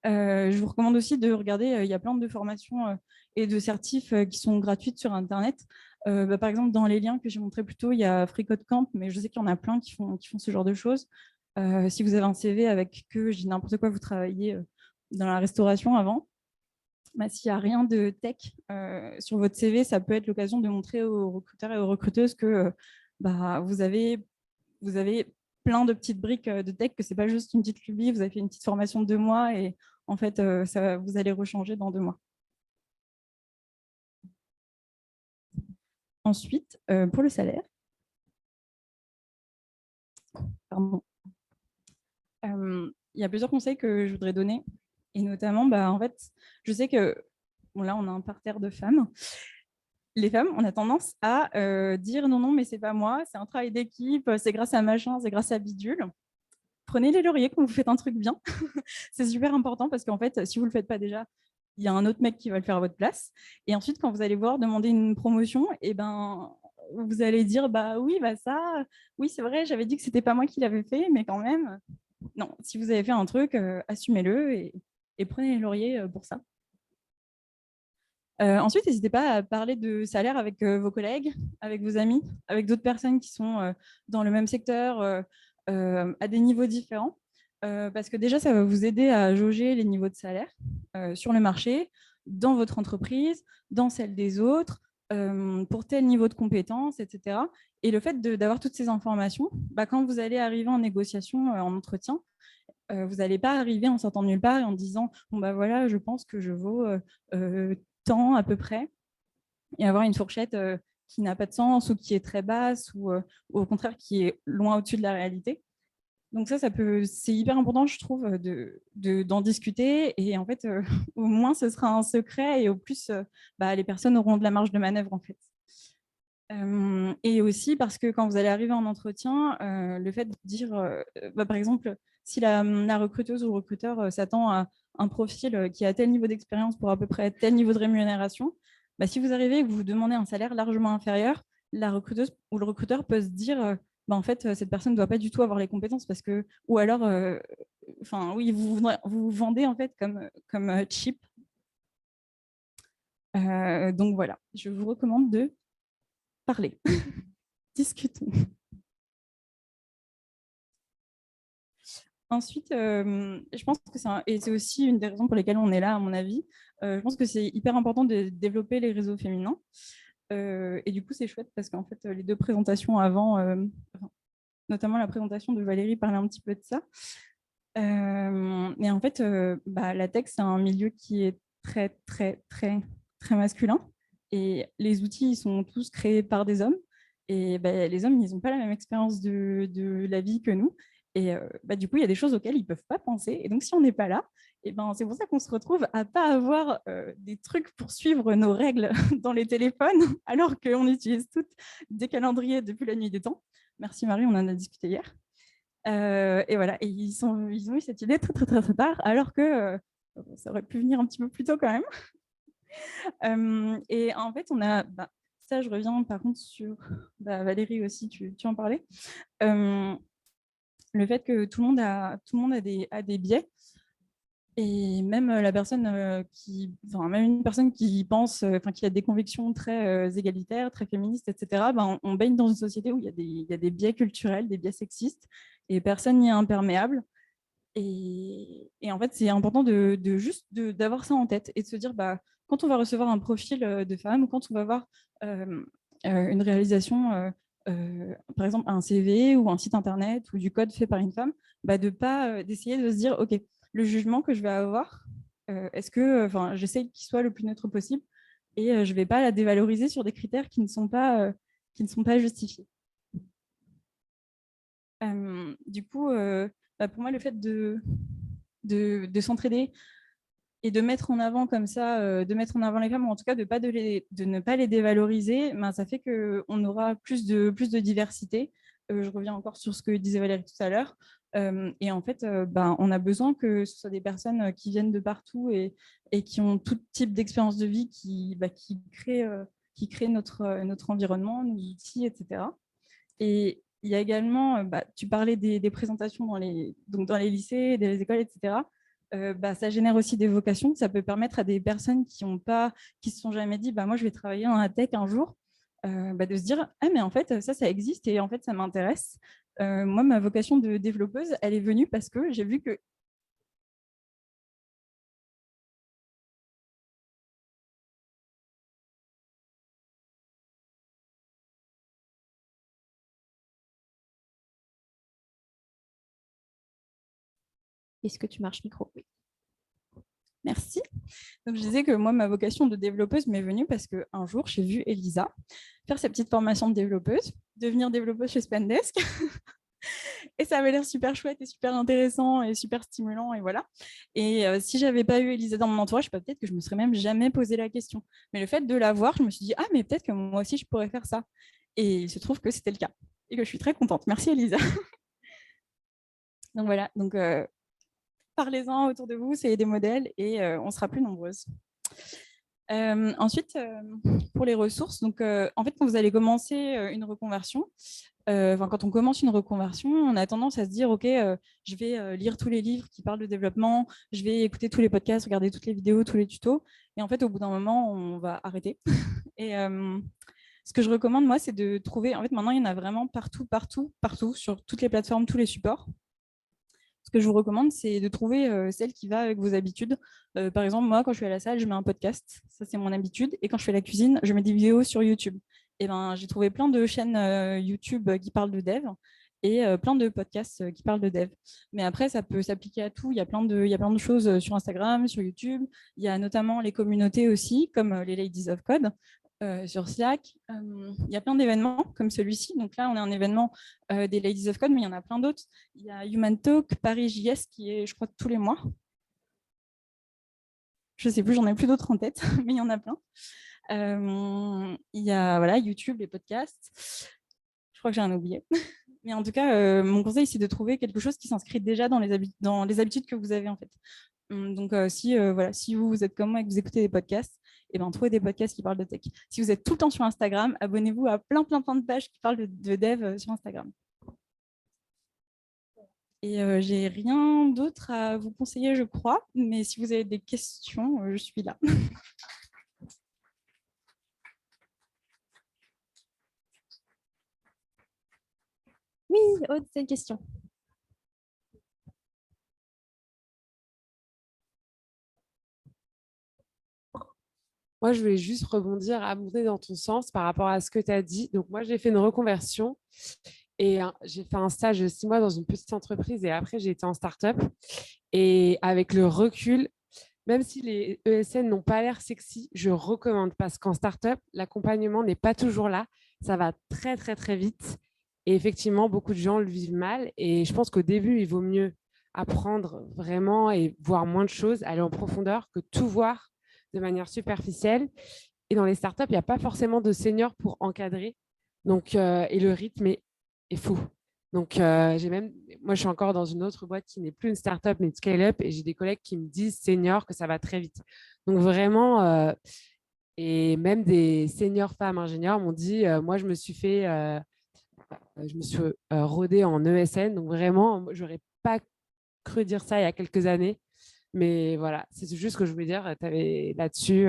je vous recommande aussi de regarder, il y a plein de formations et de certifs qui sont gratuites sur Internet. Par exemple, dans les liens que j'ai montrés plus tôt, il y a FreeCodeCamp, mais je sais qu'il y en a plein qui font ce genre de choses. Si vous avez un CV avec je dis n'importe quoi, vous travaillez dans la restauration avant, s'il n'y a rien de tech sur votre CV, ça peut être l'occasion de montrer aux recruteurs et aux recruteuses que vous avez plein de petites briques de tech, que ce n'est pas juste une petite lubie, vous avez fait une petite formation de 2 mois et en fait, vous allez rechanger dans 2 mois. Ensuite, pour le salaire, il y a plusieurs conseils que je voudrais donner. Et notamment, en fait, je sais que, là, on a un parterre de femmes. Les femmes, on a tendance à dire non, non, mais c'est pas moi, c'est un travail d'équipe, c'est grâce à machin, c'est grâce à bidule. Prenez les lauriers quand vous faites un truc bien. C'est super important parce qu'en fait, si vous ne le faites pas déjà, il y a un autre mec qui va le faire à votre place. Et ensuite, quand vous allez voir demander une promotion, vous allez dire oui, c'est vrai, j'avais dit que c'était pas moi qui l'avais fait, mais quand même, non, si vous avez fait un truc, assumez-le et prenez les lauriers pour ça. Ensuite, n'hésitez pas à parler de salaire avec vos collègues, avec vos amis, avec d'autres personnes qui sont dans le même secteur, à des niveaux différents. Parce que déjà, ça va vous aider à jauger les niveaux de salaire sur le marché, dans votre entreprise, dans celle des autres, pour tel niveau de compétence, etc. Et le fait d'avoir toutes ces informations, quand vous allez arriver en négociation, en entretien, vous n'allez pas arriver en sortant de nulle part et en disant voilà, je pense que je vaux temps à peu près, et avoir une fourchette qui n'a pas de sens ou qui est très basse ou au contraire qui est loin au-dessus de la réalité. Donc c'est hyper important, je trouve, d'en discuter, et en fait, au moins ce sera un secret et au plus, les personnes auront de la marge de manœuvre en fait. Et aussi parce que quand vous allez arriver en entretien, le fait de dire, par exemple, si la recruteuse ou le recruteur s'attend à un profil qui a tel niveau d'expérience pour à peu près tel niveau de rémunération, si vous arrivez et que vous demandez un salaire largement inférieur, la recruteuse ou le recruteur peut se dire en fait, cette personne ne doit pas du tout avoir les compétences parce que, ou alors, oui, vous vendez en fait comme cheap. Donc voilà, je vous recommande de parler, discutons. Ensuite, je pense que c'est aussi une des raisons pour lesquelles on est là, à mon avis. Je pense que c'est hyper important de développer les réseaux féminins. Et du coup, c'est chouette parce qu'en fait, les deux présentations avant, notamment la présentation de Valérie, parlait un petit peu de ça. Mais en fait, la tech, c'est un milieu qui est très, très, très, très masculin. Et les outils, ils sont tous créés par des hommes. Et les hommes, ils n'ont pas la même expérience de la vie que nous. Et du coup, il y a des choses auxquelles ils ne peuvent pas penser. Et donc, si on n'est pas là, c'est pour ça qu'on se retrouve à ne pas avoir des trucs pour suivre nos règles dans les téléphones, alors qu'on utilise toutes des calendriers depuis la nuit des temps. Merci Marie, on en a discuté hier. Et voilà, et ils ont eu cette idée très, très, très, très tard, alors que ça aurait pu venir un petit peu plus tôt quand même. Et en fait, on a... ça, je reviens par contre sur... Valérie aussi, tu en parlais. Le fait que tout le monde a des biais. Et même la personne même une personne qui pense, qui a des convictions très égalitaires, très féministes, etc., on baigne dans une société où il y a des biais culturels, des biais sexistes, et personne n'y est imperméable. Et en fait, c'est important d'avoir ça en tête et de se dire, quand on va recevoir un profil de femme ou quand on va voir une réalisation, par exemple un CV ou un site internet ou du code fait par une femme, d'essayer de se dire, OK, le jugement que je vais avoir, est-ce que, j'essaie qu'il soit le plus neutre possible et je ne vais pas la dévaloriser sur des critères qui ne sont pas justifiés. Du coup, pour moi, le fait de s'entraider et de mettre en avant comme ça, de mettre en avant les femmes, ou en tout cas de ne pas les dévaloriser, ça fait qu'on aura plus de diversité. Je reviens encore sur ce que disait Valérie tout à l'heure. Et en fait, on a besoin que ce soit des personnes qui viennent de partout et qui ont tout type d'expérience de vie qui créent notre environnement, nos outils, etc. Et il y a également, tu parlais des présentations dans les lycées, dans les écoles, etc. Ça génère aussi des vocations. Ça peut permettre à des personnes qui se sont jamais dit, moi, je vais travailler dans la tech un jour, de se dire, ah, mais en fait, ça existe et en fait, ça m'intéresse. Moi, ma vocation de développeuse, elle est venue parce que j'ai vu que Est-ce que tu marches micro? Oui. Merci. Donc, je disais que moi, ma vocation de développeuse m'est venue parce qu'un jour, j'ai vu Elisa faire sa petite formation de développeuse, devenir développeuse chez Spendesk. Et ça avait l'air super chouette et super intéressant et super stimulant. Et voilà. Et si je n'avais pas eu Elisa dans mon entourage, peut-être que je ne me serais même jamais posé la question. Mais le fait de la voir, je me suis dit, ah, mais peut-être que moi aussi, je pourrais faire ça. Et il se trouve que c'était le cas. Et que je suis très contente. Merci, Elisa. Donc voilà. Donc, parlez-en autour de vous, c'est des modèles et on sera plus nombreuses. Ensuite, pour les ressources, donc en fait, quand vous allez commencer une reconversion, quand on commence une reconversion, on a tendance à se dire, OK, je vais lire tous les livres qui parlent de développement, je vais écouter tous les podcasts, regarder toutes les vidéos, tous les tutos. Et en fait, au bout d'un moment, on va arrêter. Et ce que je recommande, moi, c'est de trouver, en fait, maintenant, il y en a vraiment partout, sur toutes les plateformes, tous les supports. Ce que je vous recommande, c'est de trouver celle qui va avec vos habitudes. Par exemple, moi, quand je suis à la salle, je mets un podcast. Ça, c'est mon habitude. Et quand je fais la cuisine, je mets des vidéos sur YouTube. Et j'ai trouvé plein de chaînes YouTube qui parlent de dev et plein de podcasts qui parlent de dev. Mais après, ça peut s'appliquer à tout. Il y a plein de choses sur Instagram, sur YouTube. Il y a notamment les communautés aussi, comme les Ladies of Code. Sur Slack, il y a plein d'événements comme celui-ci. Donc là, on a un événement des Ladies of Code, mais il y en a plein d'autres. Il y a Human Talk, Paris JS, qui est, je crois, tous les mois. Je ne sais plus, j'en ai plus d'autres en tête, mais il y en a plein. Il y a YouTube, les podcasts. Je crois que j'ai un oublié. Mais en tout cas, mon conseil, c'est de trouver quelque chose qui s'inscrit déjà dans les habitudes que vous avez, en fait. Donc, si vous êtes comme moi et que vous écoutez des podcasts, trouvez des podcasts qui parlent de tech. Si vous êtes tout le temps sur Instagram, abonnez-vous à plein de pages qui parlent de dev sur Instagram. Et j'ai rien d'autre à vous conseiller, je crois. Mais si vous avez des questions, je suis là. Oui, Aude, c'est une question. Moi, je voulais juste rebondir, abonder dans ton sens par rapport à ce que tu as dit. Donc, moi, j'ai fait une reconversion et j'ai fait un stage de 6 mois dans une petite entreprise et après, j'ai été en start-up. Et avec le recul, même si les ESN n'ont pas l'air sexy, je recommande parce qu'en start-up, l'accompagnement n'est pas toujours là. Ça va très, très, très vite. Et effectivement, beaucoup de gens le vivent mal. Et je pense qu'au début, il vaut mieux apprendre vraiment et voir moins de choses, aller en profondeur que tout voir de manière superficielle. Et dans les startups, il n'y a pas forcément de seniors pour encadrer. Donc, et le rythme est fou. Donc, moi, je suis encore dans une autre boîte qui n'est plus une startup, mais une scale-up. Et j'ai des collègues qui me disent seniors que ça va très vite. Donc, vraiment, et même des seniors femmes ingénieurs m'ont dit, moi, je me suis rodée en ESN. Donc, vraiment, je n'aurais pas cru dire ça il y a quelques années. Mais voilà, c'est juste ce que je voulais dire. Tu avais là-dessus,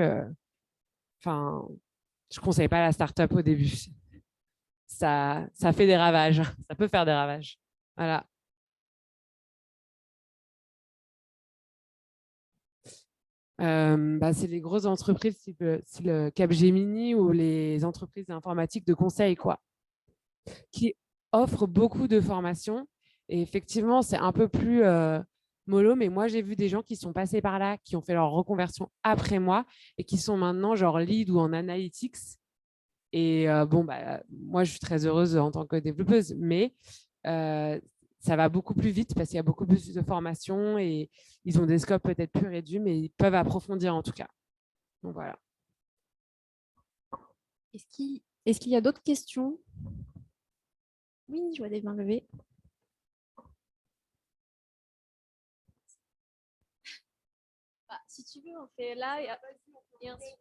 enfin, je ne conseille pas la start-up au début. Ça fait des ravages. Ça peut faire des ravages. Voilà. C'est les grosses entreprises style Capgemini ou les entreprises informatiques de conseil, quoi, qui offrent beaucoup de formations. Et effectivement, c'est un peu plus mollo, mais moi, j'ai vu des gens qui sont passés par là, qui ont fait leur reconversion après moi et qui sont maintenant genre lead ou en analytics. Et moi, je suis très heureuse en tant que développeuse, mais ça va beaucoup plus vite parce qu'il y a beaucoup plus de formations et ils ont des scopes peut-être plus réduits, mais ils peuvent approfondir en tout cas. Donc voilà. Est-ce qu'il y a d'autres questions? Oui, je vois des mains levées. Si tu veux, on fait là et ensuite.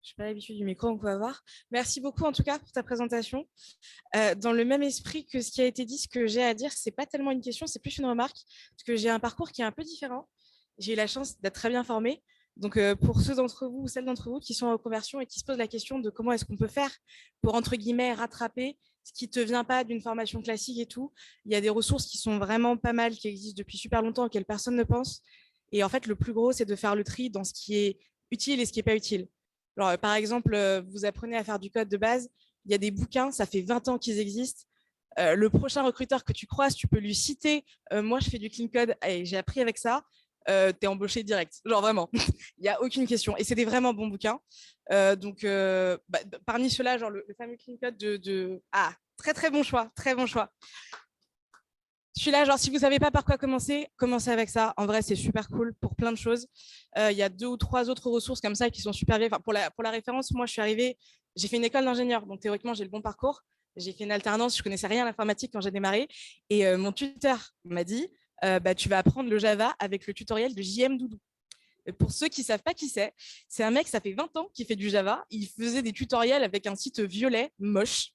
Je n'ai pas l'habitude du micro, on peut voir. Merci beaucoup en tout cas pour ta présentation. Dans le même esprit que ce qui a été dit, ce que j'ai à dire, ce n'est pas tellement une question, c'est plus une remarque, parce que j'ai un parcours qui est un peu différent. J'ai eu la chance d'être très bien formée. Donc, pour ceux d'entre vous ou celles d'entre vous qui sont en reconversion et qui se posent la question de comment est-ce qu'on peut faire pour, entre guillemets, rattraper ce qui ne te vient pas d'une formation classique et tout, il y a des ressources qui sont vraiment pas mal, qui existent depuis super longtemps, auxquelles personne ne pense. Et en fait, le plus gros, c'est de faire le tri dans ce qui est utile et ce qui n'est pas utile. Alors, par exemple, vous apprenez à faire du code de base, il y a des bouquins, ça fait 20 ans qu'ils existent. Le prochain recruteur que tu croises, tu peux lui citer moi, je fais du clean code et j'ai appris avec ça. T'es embauché direct. Genre vraiment, il n'y a aucune question. Et c'est des vraiment bons bouquins. Parmi ceux-là, genre le fameux clean code Ah, très très bon choix, très bon choix. Celui-là, genre, si vous ne savez pas par quoi commencer, commencez avec ça. En vrai, c'est super cool pour plein de choses. Il y a 2 ou 3 autres ressources comme ça qui sont super bien. Enfin, pour la référence, moi, je suis arrivée, j'ai fait une école d'ingénieur. Donc, théoriquement, j'ai le bon parcours. J'ai fait une alternance. Je ne connaissais rien à l'informatique quand j'ai démarré. Et mon tuteur m'a dit, tu vas apprendre le Java avec le tutoriel de JM Doudou. Pour ceux qui ne savent pas qui c'est un mec, ça fait 20 ans qu'il fait du Java. Il faisait des tutoriels avec un site violet, moche,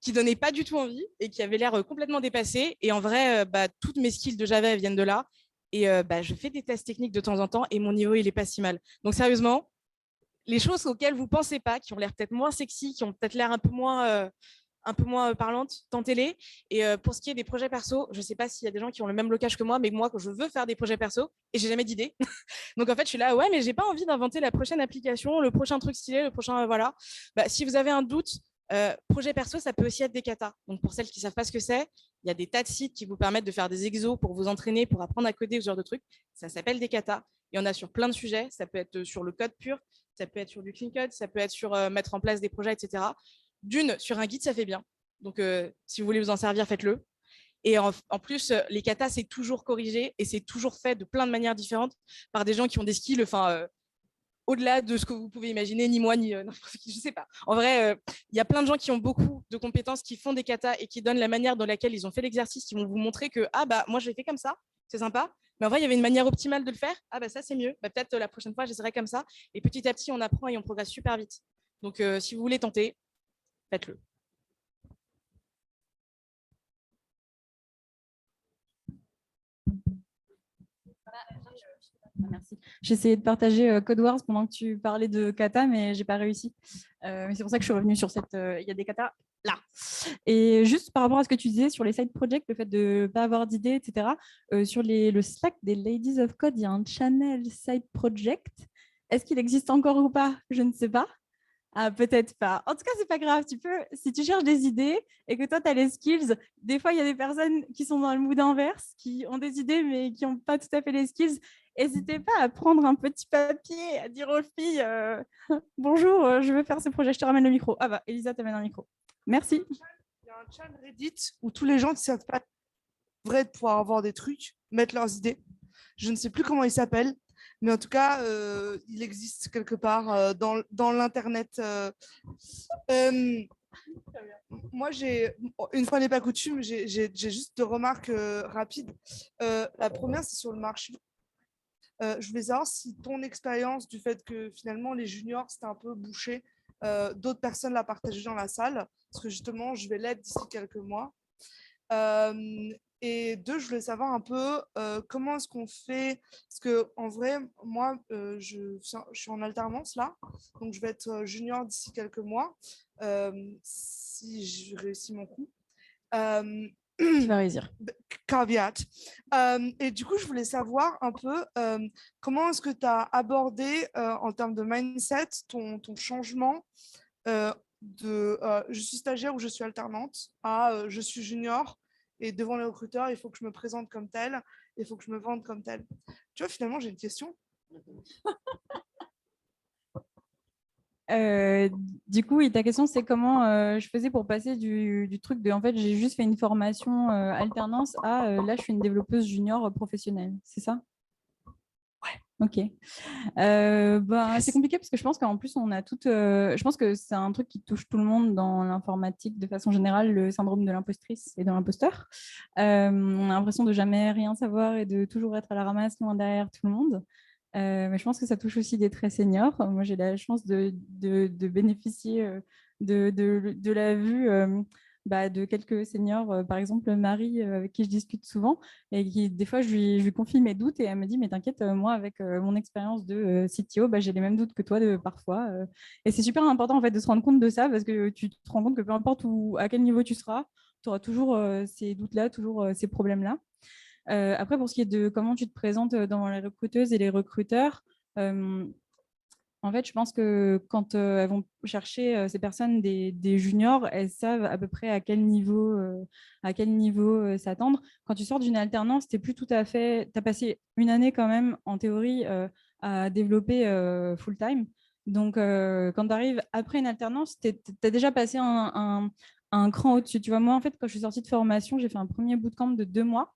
qui donnait pas du tout envie et qui avait l'air complètement dépassé. Et en vrai, toutes mes skills de Java viennent de là. Et je fais des tests techniques de temps en temps et mon niveau, il est pas si mal. Donc sérieusement, les choses auxquelles vous pensez pas, qui ont l'air peut-être moins sexy, qui ont peut-être l'air un peu moins parlantes, tentez-les. Et pour ce qui est des projets perso, je ne sais pas s'il y a des gens qui ont le même blocage que moi, mais moi, quand je veux faire des projets perso, et j'ai jamais d'idée. Donc en fait, je suis là, ouais, mais j'ai pas envie d'inventer la prochaine application, le prochain truc stylé, le prochain, voilà. Si vous avez un doute, projet perso, ça peut aussi être des katas. Donc pour celles qui ne savent pas ce que c'est, il y a des tas de sites qui vous permettent de faire des exos pour vous entraîner, pour apprendre à coder, ce genre de trucs. Ça s'appelle des katas. Il y en a sur plein de sujets. Ça peut être sur le code pur, ça peut être sur du clean code, ça peut être sur mettre en place des projets, etc. Sur un guide, ça fait bien. Donc, si vous voulez vous en servir, faites-le. Et en plus, les katas, c'est toujours corrigé et c'est toujours fait de plein de manières différentes par des gens qui ont des skills, au-delà de ce que vous pouvez imaginer, ni moi, ni n'importe qui, je ne sais pas. En vrai, il y a plein de gens qui ont beaucoup de compétences, qui font des katas et qui donnent la manière dans laquelle ils ont fait l'exercice, qui vont vous montrer que, moi, je l'ai fait comme ça, c'est sympa. Mais en vrai, il y avait une manière optimale de le faire. Ça, c'est mieux. Peut-être la prochaine fois, j'essaierai comme ça. Et petit à petit, on apprend et on progresse super vite. Donc, si vous voulez tenter, faites-le. Merci. J'ai essayé de partager Code Wars pendant que tu parlais de kata, mais j'ai pas réussi. Mais c'est pour ça que je suis revenue sur cette. Il y a des katas là. Et juste par rapport à ce que tu disais sur les side projects, le fait de ne pas avoir d'idées, etc. Sur le Slack des Ladies of Code, il y a un channel side project. Est-ce qu'il existe encore ou pas? Je ne sais pas. Ah, peut-être pas. En tout cas, c'est pas grave. Tu peux, si tu cherches des idées et que toi, tu as les skills, des fois, il y a des personnes qui sont dans le mood inverse, qui ont des idées, mais qui n'ont pas tout à fait les skills. N'hésitez pas à prendre un petit papier, à dire aux filles bonjour, je veux faire ce projet, je te ramène le micro. Ah bah, Elisa t'amène un micro. Merci. Il y a un chat Reddit où tous les gens qui ne savent pas vrai de pouvoir avoir des trucs, mettre leurs idées. Je ne sais plus comment il s'appelle, mais en tout cas, il existe quelque part dans l'Internet. Moi, une fois n'est pas coutume, j'ai juste deux remarques rapides. La première, c'est sur le marché. Je voulais savoir si ton expérience du fait que finalement les juniors, c'était un peu bouché, d'autres personnes la partageaient dans la salle, parce que justement, je vais l'être d'ici quelques mois. Et deux, je voulais savoir un peu comment est-ce qu'on fait, parce que en vrai, moi, je suis en alternance là, donc je vais être junior d'ici quelques mois, si je réussis mon coup. Tu vas réussir. Caveat. Et du coup, je voulais savoir un peu comment est-ce que tu as abordé en termes de mindset ton changement de je suis stagiaire ou je suis alternante à je suis junior et devant les recruteurs, il faut que je me présente comme tel, il faut que je me vende comme tel. Tu vois, finalement, j'ai une question. Du coup, ta question, c'est comment je faisais pour passer du truc de en fait, j'ai juste fait une formation alternance à là, je suis une développeuse junior professionnelle. C'est ça? Ouais. Ok. C'est compliqué parce que je pense qu'en plus, on a toutes. Je pense que c'est un truc qui touche tout le monde dans l'informatique de façon générale, le syndrome de l'impostrice et de l'imposteur. On a l'impression de jamais rien savoir et de toujours être à la ramasse, loin derrière tout le monde. Mais je pense que ça touche aussi des très seniors. Moi, j'ai la chance de bénéficier de la vue de quelques seniors, par exemple Marie, avec qui je discute souvent, et qui, des fois, je lui confie mes doutes et elle me dit, mais t'inquiète, moi, avec mon expérience de CTO, j'ai les mêmes doutes que toi parfois. Et c'est super important en fait, de se rendre compte de ça, parce que tu te rends compte que peu importe à quel niveau tu seras, tu auras toujours ces doutes-là, toujours ces problèmes-là. Après, pour ce qui est de comment tu te présentes dans les recruteuses et les recruteurs, en fait, je pense que quand elles vont chercher ces personnes, des juniors, elles savent à peu près à quel niveau s'attendre. Quand tu sors d'une alternance, tu n'es plus tout à fait. Tu as passé une année quand même, en théorie, à développer full-time. Donc, quand tu arrives après une alternance, tu as déjà passé un cran au-dessus. Tu vois, moi, en fait, quand je suis sortie de formation, j'ai fait un premier bootcamp de 2 mois.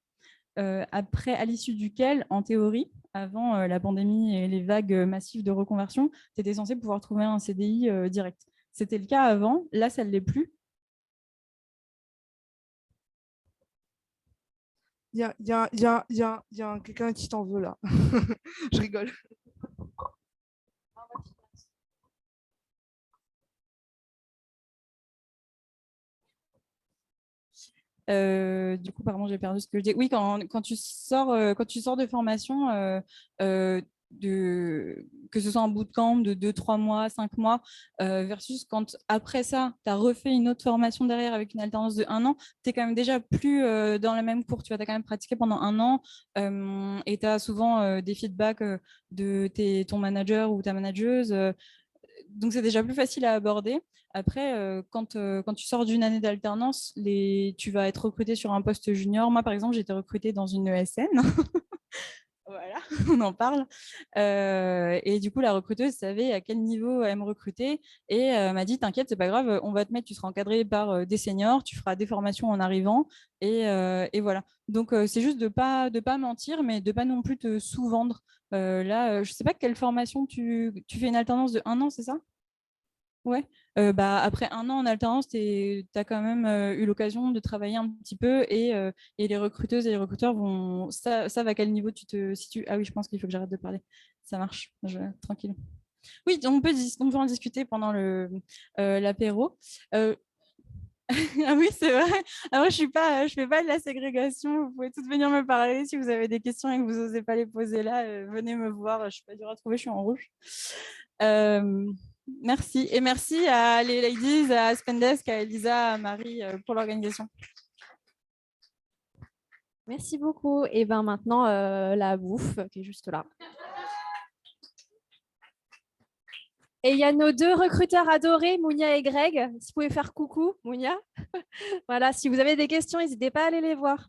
Après, à l'issue duquel, en théorie, avant la pandémie et les vagues massives de reconversion, tu étais censé pouvoir trouver un CDI direct. C'était le cas avant, là, ça ne l'est plus. Il y a quelqu'un qui t'en veut là. Je rigole. Du coup, pardon, j'ai perdu ce que je dis. Oui, quand tu sors de formation, que ce soit un bootcamp de 2, 3 mois, 5 mois, versus quand après ça, tu as refait une autre formation derrière avec une alternance de 1 an, tu es quand même déjà plus dans la même cour. Tu as quand même pratiqué pendant 1 an et tu as souvent des feedbacks de ton manager ou ta manageuse. Donc, c'est déjà plus facile à aborder. Après, quand tu sors d'une année d'alternance, tu vas être recruté sur un poste junior. Moi, par exemple, j'ai été recrutée dans une ESN. Voilà, on en parle. Et du coup, la recruteuse savait à quel niveau elle me recruter et m'a dit, t'inquiète, c'est pas grave, on va te mettre, tu seras encadré par des seniors, tu feras des formations en arrivant. Et voilà. Donc, c'est juste de pas mentir, mais de pas non plus te sous-vendre. Là, je sais pas quelle formation tu fais une alternance de 1 an, c'est ça? Ouais. Après 1 an en alternance, tu as quand même eu l'occasion de travailler un petit peu et les recruteuses et les recruteurs savent à quel niveau tu te situes. Ah oui, je pense qu'il faut que j'arrête de parler. Ça marche, tranquille. Oui, on peut en discuter pendant l'apéro. Ah oui, c'est vrai. Après, je fais pas de la ségrégation. Vous pouvez toutes venir me parler. Si vous avez des questions et que vous n'osez pas les poser là, venez me voir. Je ne suis pas dure à trouver, je suis en rouge. Merci. Et merci à les ladies, à Spendesk, à Elisa, à Marie pour l'organisation. Merci beaucoup. Et ben maintenant, la bouffe qui est juste là. Et il y a nos 2 recruteurs adorés, Mounia et Greg. Si vous pouvez faire coucou, Mounia. Voilà, si vous avez des questions, n'hésitez pas à aller les voir.